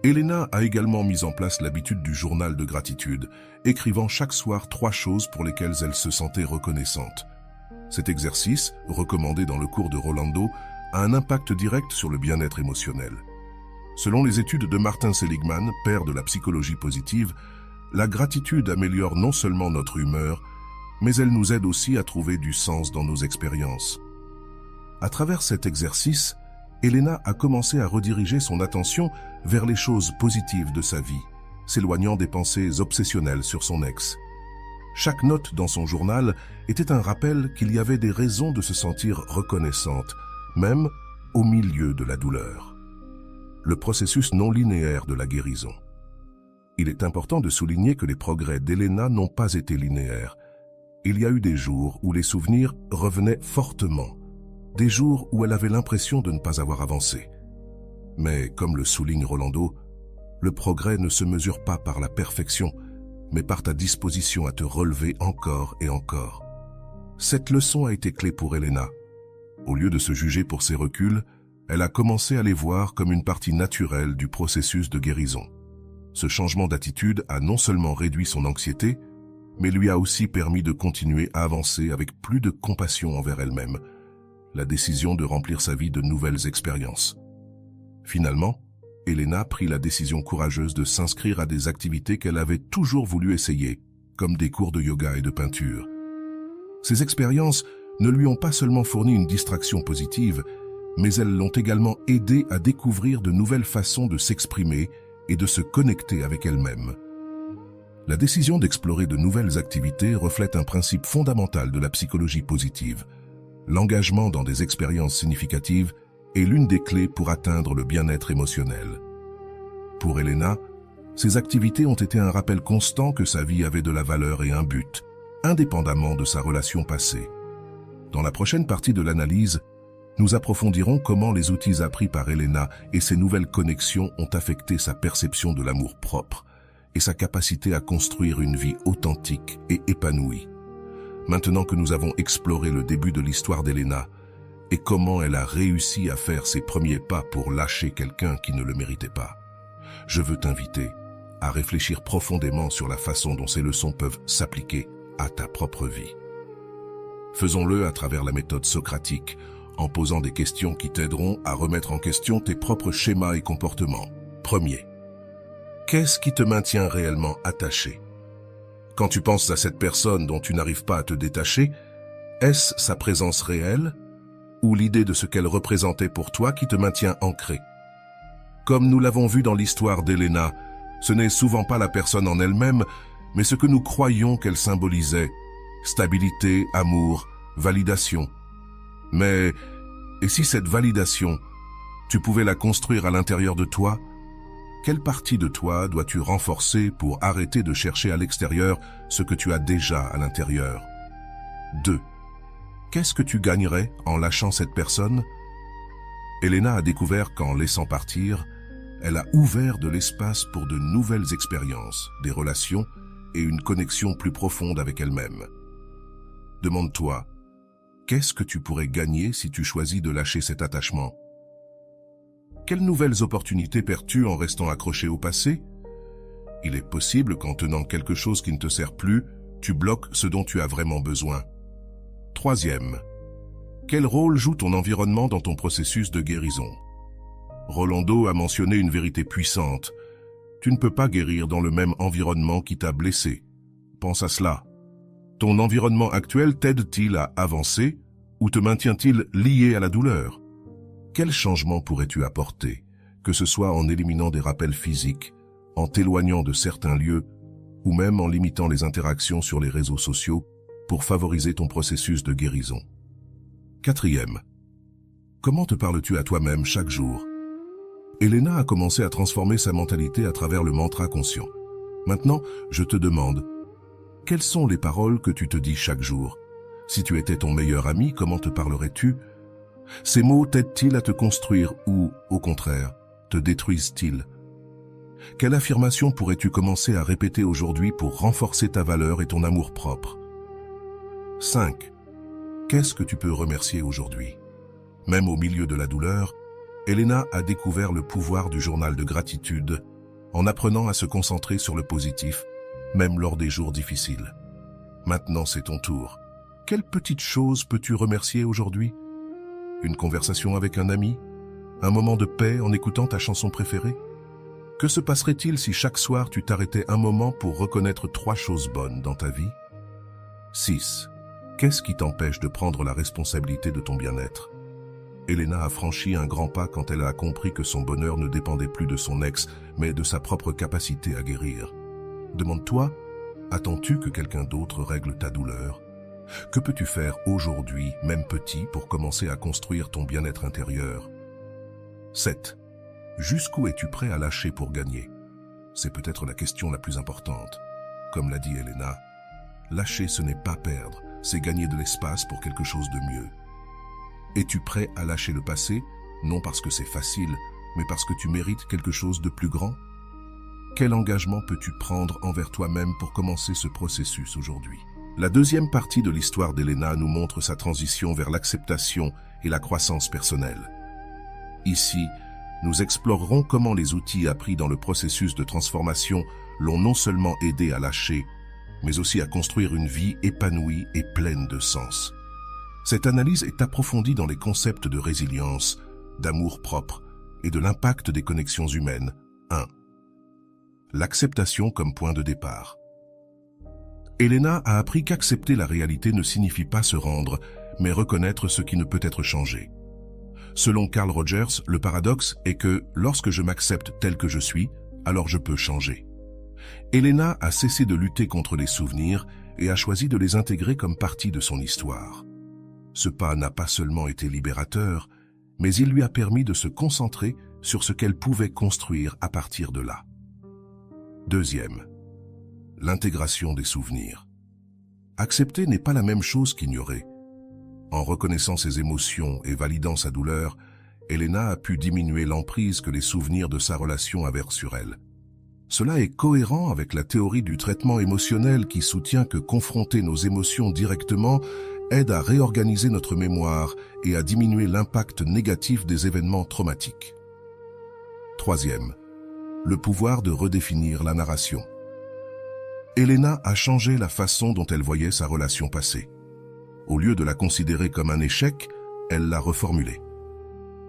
Elena a également mis en place l'habitude du journal de gratitude, écrivant chaque soir 3 choses pour lesquelles elle se sentait reconnaissante. Cet exercice, recommandé dans le cours de Rolando, a un impact direct sur le bien-être émotionnel. Selon les études de Martin Seligman, père de la psychologie positive, la gratitude améliore non seulement notre humeur, mais elle nous aide aussi à trouver du sens dans nos expériences. À travers cet exercice, Elena a commencé à rediriger son attention vers les choses positives de sa vie, s'éloignant des pensées obsessionnelles sur son ex. Chaque note dans son journal était un rappel qu'il y avait des raisons de se sentir reconnaissante, même au milieu de la douleur. Le processus non linéaire de la guérison. Il est important de souligner que les progrès d'Elena n'ont pas été linéaires. Il y a eu des jours où les souvenirs revenaient fortement, des jours où elle avait l'impression de ne pas avoir avancé. Mais, comme le souligne Rolando, le progrès ne se mesure pas par la perfection, mais par ta disposition à te relever encore et encore. Cette leçon a été clé pour Elena. Au lieu de se juger pour ses reculs, elle a commencé à les voir comme une partie naturelle du processus de guérison. Ce changement d'attitude a non seulement réduit son anxiété, mais lui a aussi permis de continuer à avancer avec plus de compassion envers elle-même, la décision de remplir sa vie de nouvelles expériences. Finalement, Elena prit la décision courageuse de s'inscrire à des activités qu'elle avait toujours voulu essayer, comme des cours de yoga et de peinture. Ces expériences ne lui ont pas seulement fourni une distraction positive, mais elles l'ont également aidé à découvrir de nouvelles façons de s'exprimer et de se connecter avec elle-même. La décision d'explorer de nouvelles activités reflète un principe fondamental de la psychologie positive. L'engagement dans des expériences significatives est l'une des clés pour atteindre le bien-être émotionnel. Pour Elena, ces activités ont été un rappel constant que sa vie avait de la valeur et un but, indépendamment de sa relation passée. Dans la prochaine partie de l'analyse, nous approfondirons comment les outils appris par Elena et ses nouvelles connexions ont affecté sa perception de l'amour propre et sa capacité à construire une vie authentique et épanouie. Maintenant que nous avons exploré le début de l'histoire d'Elena et comment elle a réussi à faire ses premiers pas pour lâcher quelqu'un qui ne le méritait pas, je veux t'inviter à réfléchir profondément sur la façon dont ces leçons peuvent s'appliquer à ta propre vie. Faisons-le à travers la méthode socratique, en posant des questions qui t'aideront à remettre en question tes propres schémas et comportements. Premier, qu'est-ce qui te maintient réellement attaché? Quand tu penses à cette personne dont tu n'arrives pas à te détacher, est-ce sa présence réelle ou l'idée de ce qu'elle représentait pour toi qui te maintient ancré? Comme nous l'avons vu dans l'histoire d'Elena, ce n'est souvent pas la personne en elle-même, mais ce que nous croyons qu'elle symbolisait: stabilité, amour, validation. Mais, et si cette validation, tu pouvais la construire à l'intérieur de toi? Quelle partie de toi dois-tu renforcer pour arrêter de chercher à l'extérieur ce que tu as déjà à l'intérieur? 2. Qu'est-ce que tu gagnerais en lâchant cette personne? Elena a découvert qu'en laissant partir, elle a ouvert de l'espace pour de nouvelles expériences, des relations et une connexion plus profonde avec elle-même. Demande-toi, qu'est-ce que tu pourrais gagner si tu choisis de lâcher cet attachement? Quelles nouvelles opportunités perds-tu en restant accroché au passé? Il est possible qu'en tenant quelque chose qui ne te sert plus, tu bloques ce dont tu as vraiment besoin. Troisième, quel rôle joue ton environnement dans ton processus de guérison? Rolando a mentionné une vérité puissante. Tu ne peux pas guérir dans le même environnement qui t'a blessé. Pense à cela. Ton environnement actuel t'aide-t-il à avancer ou te maintient-il lié à la douleur? Quel changement pourrais-tu apporter, que ce soit en éliminant des rappels physiques, en t'éloignant de certains lieux ou même en limitant les interactions sur les réseaux sociaux pour favoriser ton processus de guérison? Quatrième, comment te parles-tu à toi-même chaque jour? Elena a commencé à transformer sa mentalité à travers le mantra conscient. Maintenant, je te demande, quelles sont les paroles que tu te dis chaque jour? Si tu étais ton meilleur ami, comment te parlerais-tu? Ces mots t'aident-ils à te construire ou, au contraire, te détruisent-ils? Quelle affirmation pourrais-tu commencer à répéter aujourd'hui pour renforcer ta valeur et ton amour-propre? 5. Qu'est-ce que tu peux remercier aujourd'hui? Même au milieu de la douleur, Elena a découvert le pouvoir du journal de gratitude en apprenant à se concentrer sur le positif, même lors des jours difficiles. Maintenant, c'est ton tour. Quelle petite chose peux-tu remercier aujourd'hui? Une conversation avec un ami? Un moment de paix en écoutant ta chanson préférée? Que se passerait-il si chaque soir tu t'arrêtais un moment pour reconnaître 3 choses bonnes dans ta vie? 6. Qu'est-ce qui t'empêche de prendre la responsabilité de ton bien-être? Elena a franchi un grand pas quand elle a compris que son bonheur ne dépendait plus de son ex, mais de sa propre capacité à guérir. Demande-toi, attends-tu que quelqu'un d'autre règle ta douleur? Que peux-tu faire aujourd'hui, même petit, pour commencer à construire ton bien-être intérieur? 7. Jusqu'où es-tu prêt à lâcher pour gagner? C'est peut-être la question la plus importante. Comme l'a dit Elena, lâcher ce n'est pas perdre, c'est gagner de l'espace pour quelque chose de mieux. Es-tu prêt à lâcher le passé, non parce que c'est facile, mais parce que tu mérites quelque chose de plus grand? Quel engagement peux-tu prendre envers toi-même pour commencer ce processus aujourd'hui? La deuxième partie de l'histoire d'Elena nous montre sa transition vers l'acceptation et la croissance personnelle. Ici, nous explorerons comment les outils appris dans le processus de transformation l'ont non seulement aidé à lâcher, mais aussi à construire une vie épanouie et pleine de sens. Cette analyse est approfondie dans les concepts de résilience, d'amour propre et de l'impact des connexions humaines. 1. L'acceptation comme point de départ. Elena a appris qu'accepter la réalité ne signifie pas se rendre, mais reconnaître ce qui ne peut être changé. Selon Carl Rogers, le paradoxe est que lorsque je m'accepte tel que je suis, alors je peux changer. Elena a cessé de lutter contre les souvenirs et a choisi de les intégrer comme partie de son histoire. Ce pas n'a pas seulement été libérateur, mais il lui a permis de se concentrer sur ce qu'elle pouvait construire à partir de là. Deuxième, l'intégration des souvenirs. Accepter n'est pas la même chose qu'ignorer. En reconnaissant ses émotions et validant sa douleur, Elena a pu diminuer l'emprise que les souvenirs de sa relation avaient sur elle. Cela est cohérent avec la théorie du traitement émotionnel qui soutient que confronter nos émotions directement aide à réorganiser notre mémoire et à diminuer l'impact négatif des événements traumatiques. Troisième, le pouvoir de redéfinir la narration. Elena a changé la façon dont elle voyait sa relation passée. Au lieu de la considérer comme un échec, elle l'a reformulée.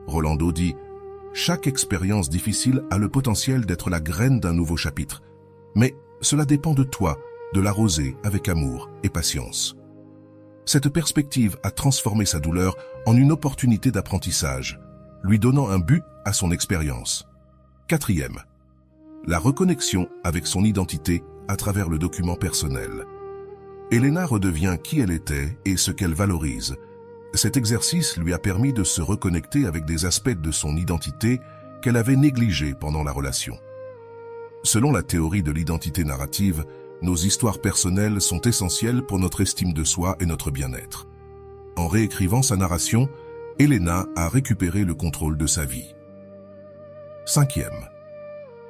Rolando dit « Chaque expérience difficile a le potentiel d'être la graine d'un nouveau chapitre. Mais cela dépend de toi, de l'arroser avec amour et patience. » Cette perspective a transformé sa douleur en une opportunité d'apprentissage, lui donnant un but à son expérience. Quatrième, la reconnexion avec son identité à travers le document personnel. Elena redevient qui elle était et ce qu'elle valorise. Cet exercice lui a permis de se reconnecter avec des aspects de son identité qu'elle avait négligés pendant la relation. Selon la théorie de l'identité narrative, nos histoires personnelles sont essentielles pour notre estime de soi et notre bien-être. En réécrivant sa narration, Elena a récupéré le contrôle de sa vie. Cinquième,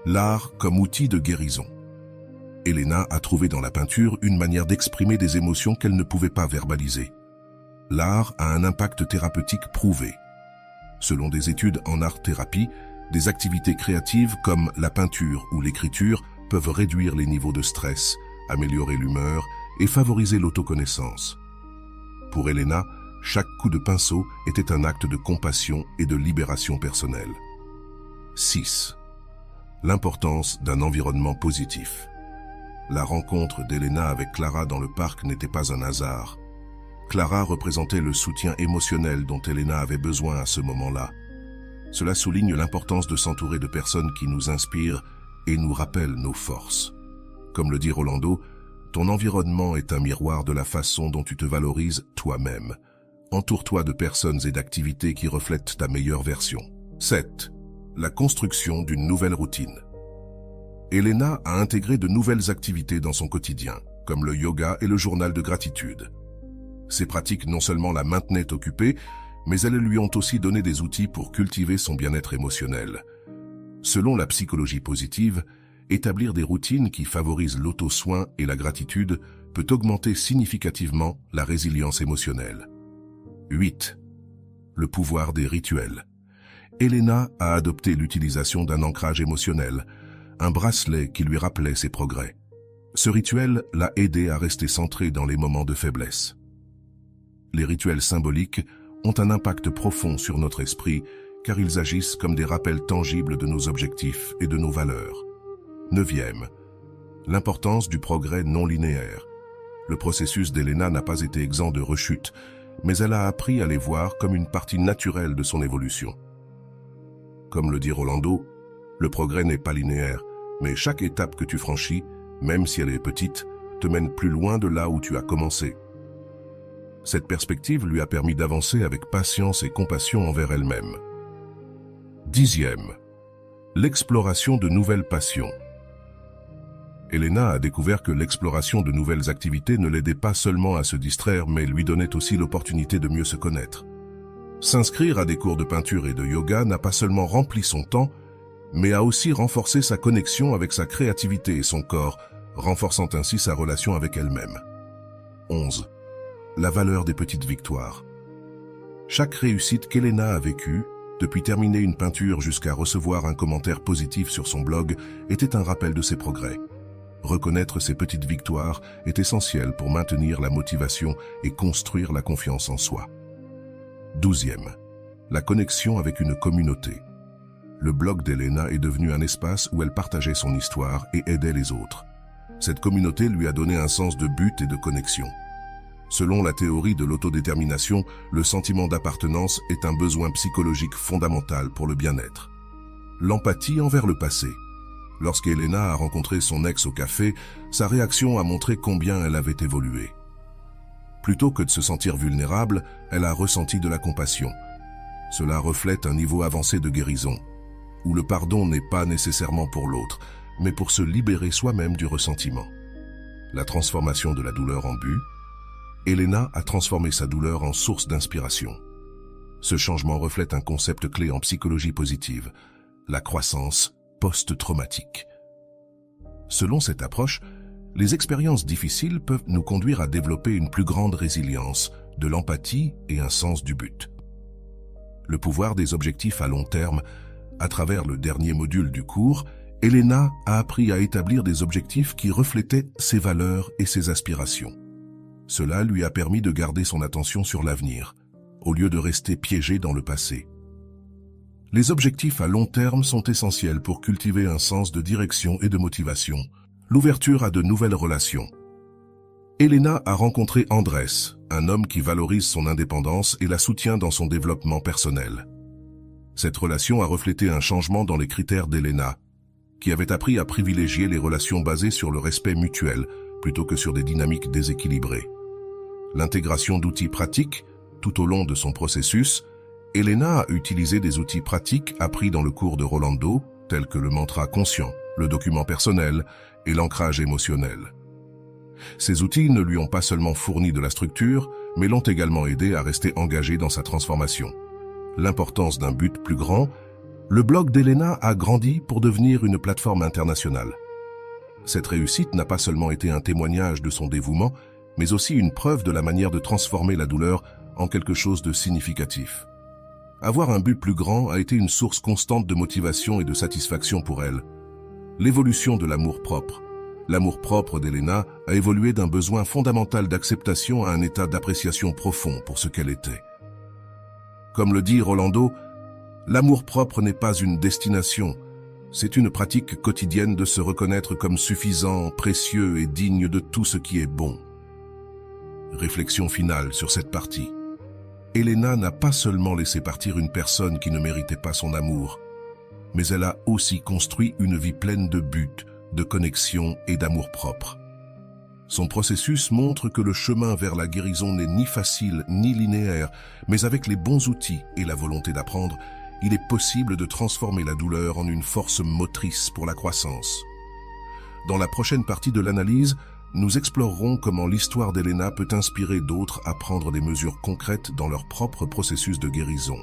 l'art comme outil de guérison. Elena a trouvé dans la peinture une manière d'exprimer des émotions qu'elle ne pouvait pas verbaliser. L'art a un impact thérapeutique prouvé. Selon des études en art-thérapie, des activités créatives comme la peinture ou l'écriture peuvent réduire les niveaux de stress, améliorer l'humeur et favoriser l'autoconnaissance. Pour Elena, chaque coup de pinceau était un acte de compassion et de libération personnelle. 6. L'importance d'un environnement positif. La rencontre d'Elena avec Clara dans le parc n'était pas un hasard. Clara représentait le soutien émotionnel dont Elena avait besoin à ce moment-là. Cela souligne l'importance de s'entourer de personnes qui nous inspirent et nous rappellent nos forces. Comme le dit Rolando, ton environnement est un miroir de la façon dont tu te valorises toi-même. Entoure-toi de personnes et d'activités qui reflètent ta meilleure version. 7. La construction d'une nouvelle routine. Elena a intégré de nouvelles activités dans son quotidien, comme le yoga et le journal de gratitude. Ces pratiques non seulement la maintenaient occupée, mais elles lui ont aussi donné des outils pour cultiver son bien-être émotionnel. Selon la psychologie positive, établir des routines qui favorisent l'auto-soin et la gratitude peut augmenter significativement la résilience émotionnelle. 8. Le pouvoir des rituels. Elena a adopté l'utilisation d'un ancrage émotionnel, un bracelet qui lui rappelait ses progrès. Ce rituel l'a aidé à rester centré dans les moments de faiblesse. Les rituels symboliques ont un impact profond sur notre esprit car ils agissent comme des rappels tangibles de nos objectifs et de nos valeurs. 9e. L'importance du progrès non linéaire. Le processus d'Elena n'a pas été exempt de rechutes, mais elle a appris à les voir comme une partie naturelle de son évolution. Comme le dit Rolando, le progrès n'est pas linéaire, mais chaque étape que tu franchis, même si elle est petite, te mène plus loin de là où tu as commencé. Cette perspective lui a permis d'avancer avec patience et compassion envers elle-même. 10e. L'exploration de nouvelles passions. Elena a découvert que l'exploration de nouvelles activités ne l'aidait pas seulement à se distraire, mais lui donnait aussi l'opportunité de mieux se connaître. S'inscrire à des cours de peinture et de yoga n'a pas seulement rempli son temps, mais a aussi renforcé sa connexion avec sa créativité et son corps, renforçant ainsi sa relation avec elle-même. 11. La valeur des petites victoires. Chaque réussite qu'Elena a vécue, depuis terminer une peinture jusqu'à recevoir un commentaire positif sur son blog, était un rappel de ses progrès. Reconnaître ces petites victoires est essentiel pour maintenir la motivation et construire la confiance en soi. 12e. La connexion avec une communauté. Le blog d'Elena est devenu un espace où elle partageait son histoire et aidait les autres. Cette communauté lui a donné un sens de but et de connexion. Selon la théorie de l'autodétermination, le sentiment d'appartenance est un besoin psychologique fondamental pour le bien-être. L'empathie envers le passé. Lorsqu'Elena a rencontré son ex au café, sa réaction a montré combien elle avait évolué. Plutôt que de se sentir vulnérable, elle a ressenti de la compassion. Cela reflète un niveau avancé de guérison, où le pardon n'est pas nécessairement pour l'autre, mais pour se libérer soi-même du ressentiment. La transformation de la douleur en but. Elena a transformé sa douleur en source d'inspiration. Ce changement reflète un concept clé en psychologie positive, la croissance post-traumatique. Selon cette approche, les expériences difficiles peuvent nous conduire à développer une plus grande résilience, de l'empathie et un sens du but. Le pouvoir des objectifs à long terme. À travers le dernier module du cours, Elena a appris à établir des objectifs qui reflétaient ses valeurs et ses aspirations. Cela lui a permis de garder son attention sur l'avenir, au lieu de rester piégée dans le passé. Les objectifs à long terme sont essentiels pour cultiver un sens de direction et de motivation, l'ouverture à de nouvelles relations. Elena a rencontré Andrés, un homme qui valorise son indépendance et la soutient dans son développement personnel. Cette relation a reflété un changement dans les critères d'Elena, qui avait appris à privilégier les relations basées sur le respect mutuel plutôt que sur des dynamiques déséquilibrées. L'intégration d'outils pratiques, tout au long de son processus, Elena a utilisé des outils pratiques appris dans le cours de Rolando, tels que le mantra conscient, le document personnel et l'ancrage émotionnel. Ces outils ne lui ont pas seulement fourni de la structure, mais l'ont également aidé à rester engagée dans sa transformation. L'importance d'un but plus grand, le blog d'Elena a grandi pour devenir une plateforme internationale. Cette réussite n'a pas seulement été un témoignage de son dévouement, mais aussi une preuve de la manière de transformer la douleur en quelque chose de significatif. Avoir un but plus grand a été une source constante de motivation et de satisfaction pour elle. L'évolution de l'amour-propre. L'amour-propre d'Elena a évolué d'un besoin fondamental d'acceptation à un état d'appréciation profond pour ce qu'elle était. Comme le dit Rolando, l'amour-propre n'est pas une destination, c'est une pratique quotidienne de se reconnaître comme suffisant, précieux et digne de tout ce qui est bon. Réflexion finale sur cette partie. Elena n'a pas seulement laissé partir une personne qui ne méritait pas son amour, mais elle a aussi construit une vie pleine de buts, de connexion et d'amour-propre. Son processus montre que le chemin vers la guérison n'est ni facile ni linéaire, mais avec les bons outils et la volonté d'apprendre, il est possible de transformer la douleur en une force motrice pour la croissance. Dans la prochaine partie de l'analyse, nous explorerons comment l'histoire d'Elena peut inspirer d'autres à prendre des mesures concrètes dans leur propre processus de guérison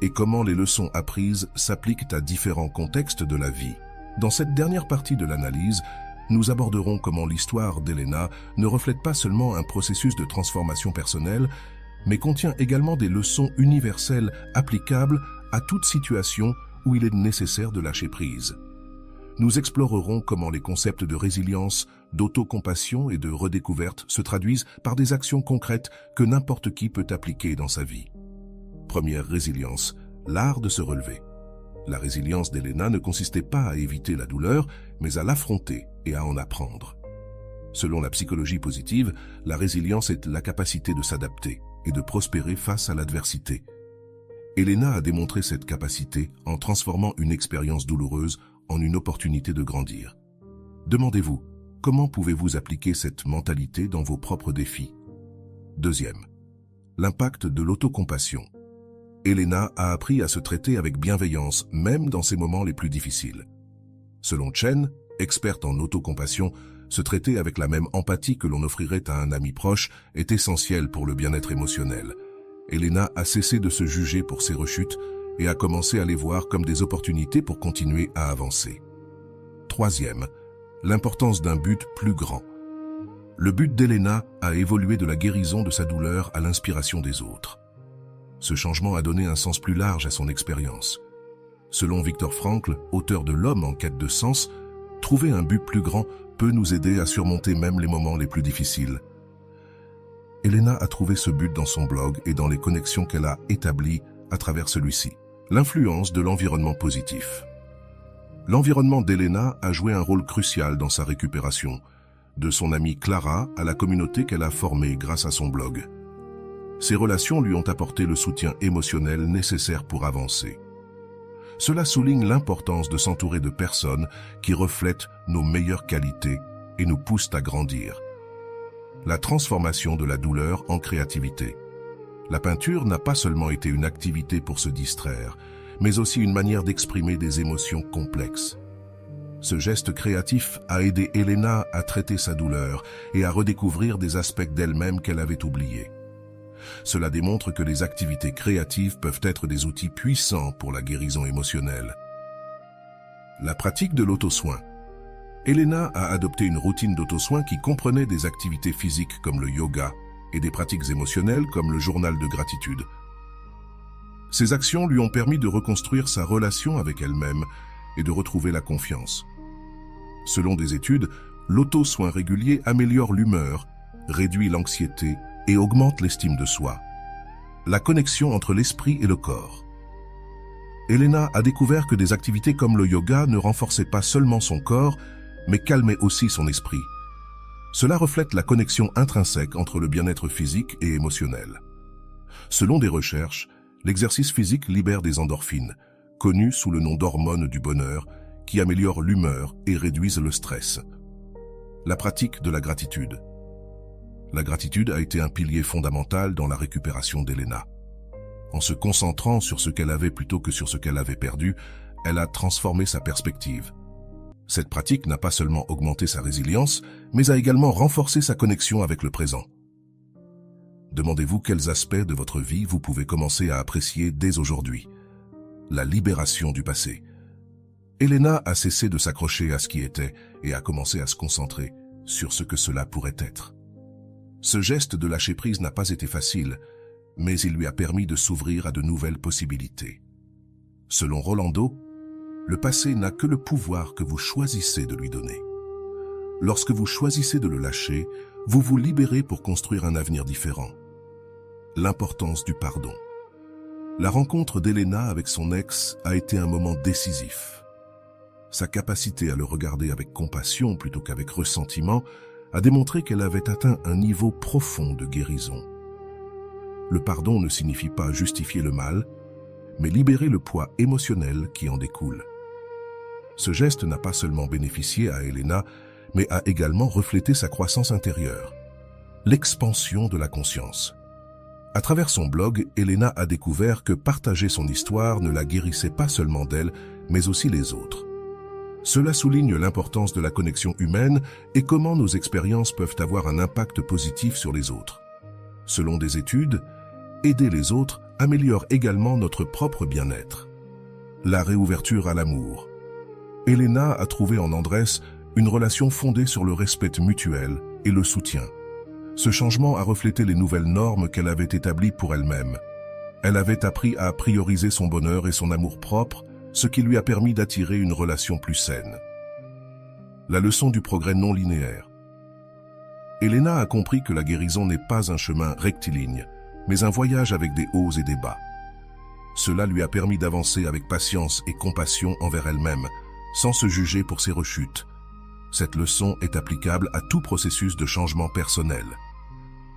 et comment les leçons apprises s'appliquent à différents contextes de la vie. Dans cette dernière partie de l'analyse, nous aborderons comment l'histoire d'Elena ne reflète pas seulement un processus de transformation personnelle, mais contient également des leçons universelles applicables à toute situation où il est nécessaire de lâcher prise. Nous explorerons comment les concepts de résilience, d'autocompassion et de redécouverte se traduisent par des actions concrètes que n'importe qui peut appliquer dans sa vie. Première résilience, l'art de se relever. La résilience d'Elena ne consistait pas à éviter la douleur, mais à l'affronter et à en apprendre. Selon la psychologie positive, la résilience est la capacité de s'adapter et de prospérer face à l'adversité. Elena a démontré cette capacité en transformant une expérience douloureuse en une opportunité de grandir. Demandez-vous, comment pouvez-vous appliquer cette mentalité dans vos propres défis? Deuxième, l'impact de l'autocompassion. Elena a appris à se traiter avec bienveillance, même dans ses moments les plus difficiles. Selon Chen, experte en autocompassion, se traiter avec la même empathie que l'on offrirait à un ami proche est essentiel pour le bien-être émotionnel. Elena a cessé de se juger pour ses rechutes et a commencé à les voir comme des opportunités pour continuer à avancer. Troisième, l'importance d'un but plus grand. Le but d'Elena a évolué de la guérison de sa douleur à l'inspiration des autres. Ce changement a donné un sens plus large à son expérience. Selon Viktor Frankl, auteur de L'homme en quête de sens, trouver un but plus grand peut nous aider à surmonter même les moments les plus difficiles. Elena a trouvé ce but dans son blog et dans les connexions qu'elle a établies à travers celui-ci. L'influence de l'environnement positif. L'environnement d'Elena a joué un rôle crucial dans sa récupération, de son amie Clara à la communauté qu'elle a formée grâce à son blog. Ces relations lui ont apporté le soutien émotionnel nécessaire pour avancer. Cela souligne l'importance de s'entourer de personnes qui reflètent nos meilleures qualités et nous poussent à grandir. La transformation de la douleur en créativité. La peinture n'a pas seulement été une activité pour se distraire, mais aussi une manière d'exprimer des émotions complexes. Ce geste créatif a aidé Elena à traiter sa douleur et à redécouvrir des aspects d'elle-même qu'elle avait oubliés. Cela démontre que les activités créatives peuvent être des outils puissants pour la guérison émotionnelle. La pratique de l'auto-soin. Elena a adopté une routine d'auto-soin qui comprenait des activités physiques comme le yoga et des pratiques émotionnelles comme le journal de gratitude. Ces actions lui ont permis de reconstruire sa relation avec elle-même et de retrouver la confiance. Selon des études, l'auto-soin régulier améliore l'humeur, réduit l'anxiété et augmente l'estime de soi. La connexion entre l'esprit et le corps. Elena a découvert que des activités comme le yoga ne renforçaient pas seulement son corps, mais calmaient aussi son esprit. Cela reflète la connexion intrinsèque entre le bien-être physique et émotionnel. Selon des recherches, l'exercice physique libère des endorphines, connues sous le nom d'hormones du bonheur, qui améliorent l'humeur et réduisent le stress. La pratique de la gratitude. La gratitude a été un pilier fondamental dans la récupération d'Elena. En se concentrant sur ce qu'elle avait plutôt que sur ce qu'elle avait perdu, elle a transformé sa perspective. Cette pratique n'a pas seulement augmenté sa résilience, mais a également renforcé sa connexion avec le présent. Demandez-vous quels aspects de votre vie vous pouvez commencer à apprécier dès aujourd'hui. La libération du passé. Elena a cessé de s'accrocher à ce qui était et a commencé à se concentrer sur ce que cela pourrait être. Ce geste de lâcher prise n'a pas été facile, mais il lui a permis de s'ouvrir à de nouvelles possibilités. Selon Rolando, le passé n'a que le pouvoir que vous choisissez de lui donner. Lorsque vous choisissez de le lâcher, vous vous libérez pour construire un avenir différent. L'importance du pardon. La rencontre d'Elena avec son ex a été un moment décisif. Sa capacité à le regarder avec compassion plutôt qu'avec ressentiment a démontré qu'elle avait atteint un niveau profond de guérison. Le pardon ne signifie pas justifier le mal, mais libérer le poids émotionnel qui en découle. Ce geste n'a pas seulement bénéficié à Elena, mais a également reflété sa croissance intérieure. L'expansion de la conscience. À travers son blog, Elena a découvert que partager son histoire ne la guérissait pas seulement d'elle, mais aussi les autres. Cela souligne l'importance de la connexion humaine et comment nos expériences peuvent avoir un impact positif sur les autres. Selon des études, aider les autres améliore également notre propre bien-être. La réouverture à l'amour. Elena a trouvé en Andrés une relation fondée sur le respect mutuel et le soutien. Ce changement a reflété les nouvelles normes qu'elle avait établies pour elle-même. Elle avait appris à prioriser son bonheur et son amour-propre, ce qui lui a permis d'attirer une relation plus saine. La leçon du progrès non linéaire. Elena a compris que la guérison n'est pas un chemin rectiligne, mais un voyage avec des hauts et des bas. Cela lui a permis d'avancer avec patience et compassion envers elle-même, sans se juger pour ses rechutes. Cette leçon est applicable à tout processus de changement personnel.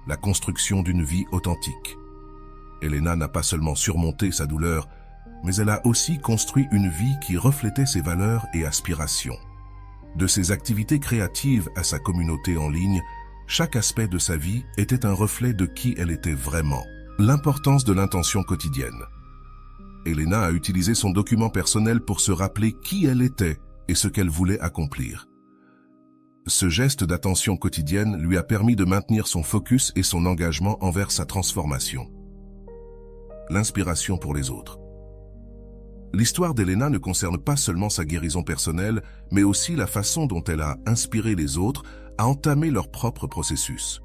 La construction d'une vie authentique. Elena n'a pas seulement surmonté sa douleur, mais elle a aussi construit une vie qui reflétait ses valeurs et aspirations. De ses activités créatives à sa communauté en ligne, chaque aspect de sa vie était un reflet de qui elle était vraiment. L'importance de l'intention quotidienne. Elena a utilisé son document personnel pour se rappeler qui elle était et ce qu'elle voulait accomplir. Ce geste d'attention quotidienne lui a permis de maintenir son focus et son engagement envers sa transformation. L'inspiration pour les autres. L'histoire d'Elena ne concerne pas seulement sa guérison personnelle, mais aussi la façon dont elle a inspiré les autres à entamer leur propre processus.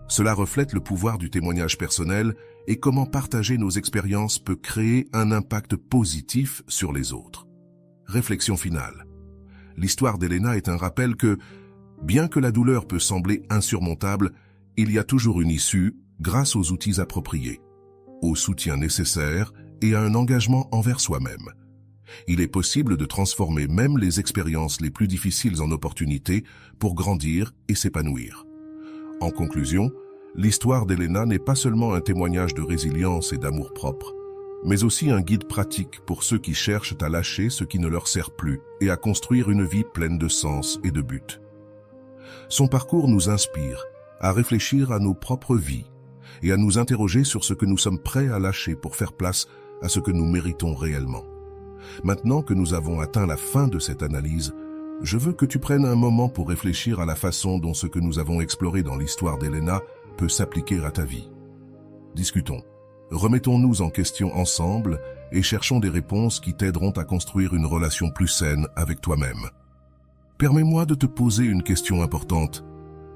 Cela reflète le pouvoir du témoignage personnel et comment partager nos expériences peut créer un impact positif sur les autres. Réflexion finale. L'histoire d'Elena est un rappel que, bien que la douleur peut sembler insurmontable, il y a toujours une issue grâce aux outils appropriés, au soutien nécessaire et à un engagement envers soi-même. Il est possible de transformer même les expériences les plus difficiles en opportunités pour grandir et s'épanouir. En conclusion, l'histoire d'Elena n'est pas seulement un témoignage de résilience et d'amour-propre, mais aussi un guide pratique pour ceux qui cherchent à lâcher ce qui ne leur sert plus et à construire une vie pleine de sens et de but. Son parcours nous inspire à réfléchir à nos propres vies et à nous interroger sur ce que nous sommes prêts à lâcher pour faire place à ce que nous méritons réellement. Maintenant que nous avons atteint la fin de cette analyse, je veux que tu prennes un moment pour réfléchir à la façon dont ce que nous avons exploré dans l'histoire d'Elena peut s'appliquer à ta vie. Discutons, remettons-nous en question ensemble et cherchons des réponses qui t'aideront à construire une relation plus saine avec toi-même. Permets-moi de te poser une question importante.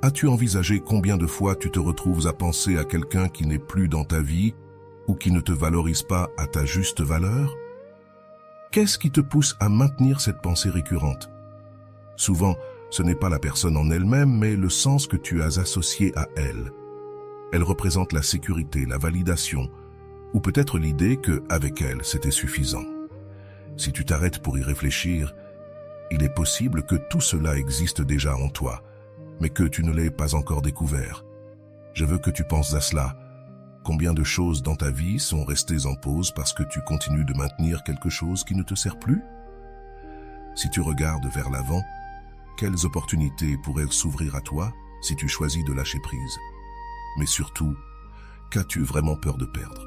As-tu envisagé combien de fois tu te retrouves à penser à quelqu'un qui n'est plus dans ta vie ou qui ne te valorise pas à ta juste valeur? Qu'est-ce qui te pousse à maintenir cette pensée récurrente? Souvent, ce n'est pas la personne en elle-même, mais le sens que tu as associé à elle. Elle représente la sécurité, la validation, ou peut-être l'idée qu'avec elle, c'était suffisant. Si tu t'arrêtes pour y réfléchir, il est possible que tout cela existe déjà en toi, mais que tu ne l'aies pas encore découvert. Je veux que tu penses à cela. Combien de choses dans ta vie sont restées en pause parce que tu continues de maintenir quelque chose qui ne te sert plus? Si tu regardes vers l'avant, quelles opportunités pourraient s'ouvrir à toi si tu choisis de lâcher prise? Mais surtout, qu'as-tu vraiment peur de perdre?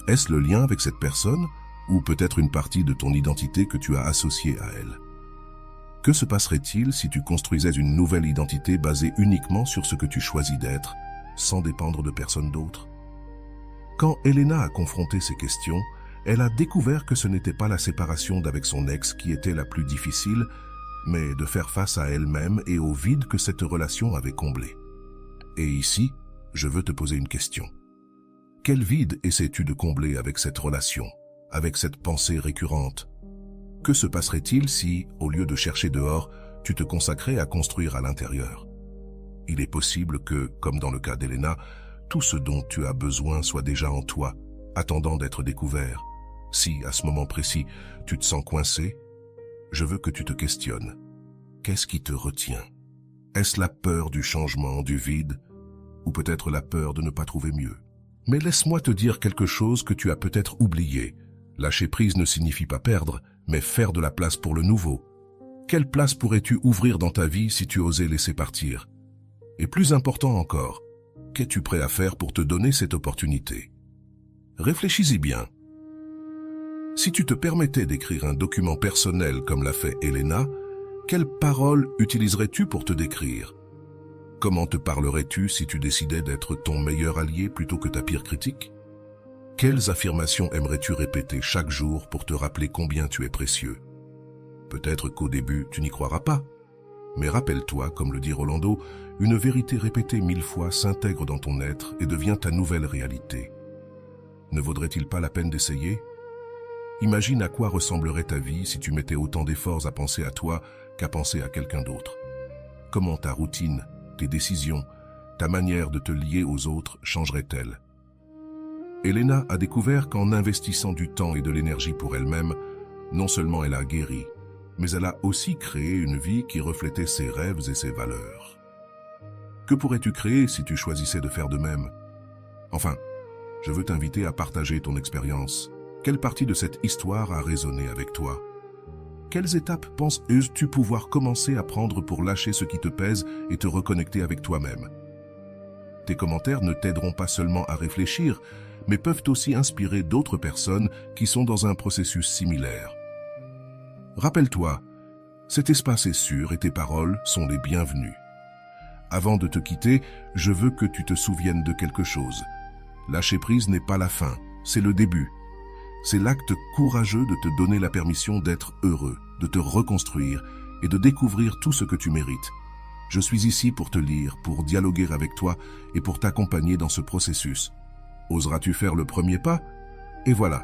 Est-ce le lien avec cette personne ou peut-être une partie de ton identité que tu as associée à elle? Que se passerait-il si tu construisais une nouvelle identité basée uniquement sur ce que tu choisis d'être, sans dépendre de personne d'autre? Quand Elena a confronté ces questions, elle a découvert que ce n'était pas la séparation d'avec son ex qui était la plus difficile, mais de faire face à elle-même et au vide que cette relation avait comblé. Et ici, je veux te poser une question. Quel vide essaies-tu de combler avec cette relation, avec cette pensée récurrente? Que se passerait-il si, au lieu de chercher dehors, tu te consacrais à construire à l'intérieur? Il est possible que, comme dans le cas d'Elena, tout ce dont tu as besoin soit déjà en toi, attendant d'être découvert. Si, à ce moment précis, tu te sens coincé, je veux que tu te questionnes. Qu'est-ce qui te retient? Est-ce la peur du changement, du vide, ou peut-être la peur de ne pas trouver mieux? Mais laisse-moi te dire quelque chose que tu as peut-être oublié. Lâcher prise ne signifie pas perdre, mais faire de la place pour le nouveau. Quelle place pourrais-tu ouvrir dans ta vie si tu osais laisser partir? Et plus important encore, qu'es-tu prêt à faire pour te donner cette opportunité? Réfléchis-y bien. Si tu te permettais d'écrire un document personnel comme l'a fait Elena, quelles paroles utiliserais-tu pour te décrire? Comment te parlerais-tu si tu décidais d'être ton meilleur allié plutôt que ta pire critique? Quelles affirmations aimerais-tu répéter chaque jour pour te rappeler combien tu es précieux? Peut-être qu'au début, tu n'y croiras pas. Mais rappelle-toi, comme le dit Rolando, une vérité répétée 1000 fois s'intègre dans ton être et devient ta nouvelle réalité. Ne vaudrait-il pas la peine d'essayer? Imagine à quoi ressemblerait ta vie si tu mettais autant d'efforts à penser à toi qu'à penser à quelqu'un d'autre. Comment ta routine, tes décisions, ta manière de te lier aux autres changerait-elle? Elena a découvert qu'en investissant du temps et de l'énergie pour elle-même, non seulement elle a guéri, mais elle a aussi créé une vie qui reflétait ses rêves et ses valeurs. Que pourrais-tu créer si tu choisissais de faire de même? Enfin, je veux t'inviter à partager ton expérience. Quelle partie de cette histoire a résonné avec toi? Quelles étapes penses-tu pouvoir commencer à prendre pour lâcher ce qui te pèse et te reconnecter avec toi-même? Tes commentaires ne t'aideront pas seulement à réfléchir, mais peuvent aussi inspirer d'autres personnes qui sont dans un processus similaire. Rappelle-toi, cet espace est sûr et tes paroles sont les bienvenues. Avant de te quitter, je veux que tu te souviennes de quelque chose. Lâcher prise n'est pas la fin, c'est le début. C'est l'acte courageux de te donner la permission d'être heureux, de te reconstruire et de découvrir tout ce que tu mérites. Je suis ici pour te lire, pour dialoguer avec toi et pour t'accompagner dans ce processus. Oseras-tu faire le premier pas? Et voilà,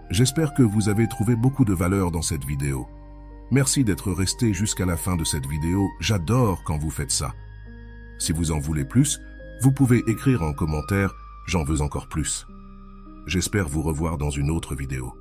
j'espère que vous avez trouvé beaucoup de valeur dans cette vidéo. Merci d'être resté jusqu'à la fin de cette vidéo, j'adore quand vous faites ça. Si vous en voulez plus, vous pouvez écrire en commentaire « J'en veux encore plus ». J'espère vous revoir dans une autre vidéo.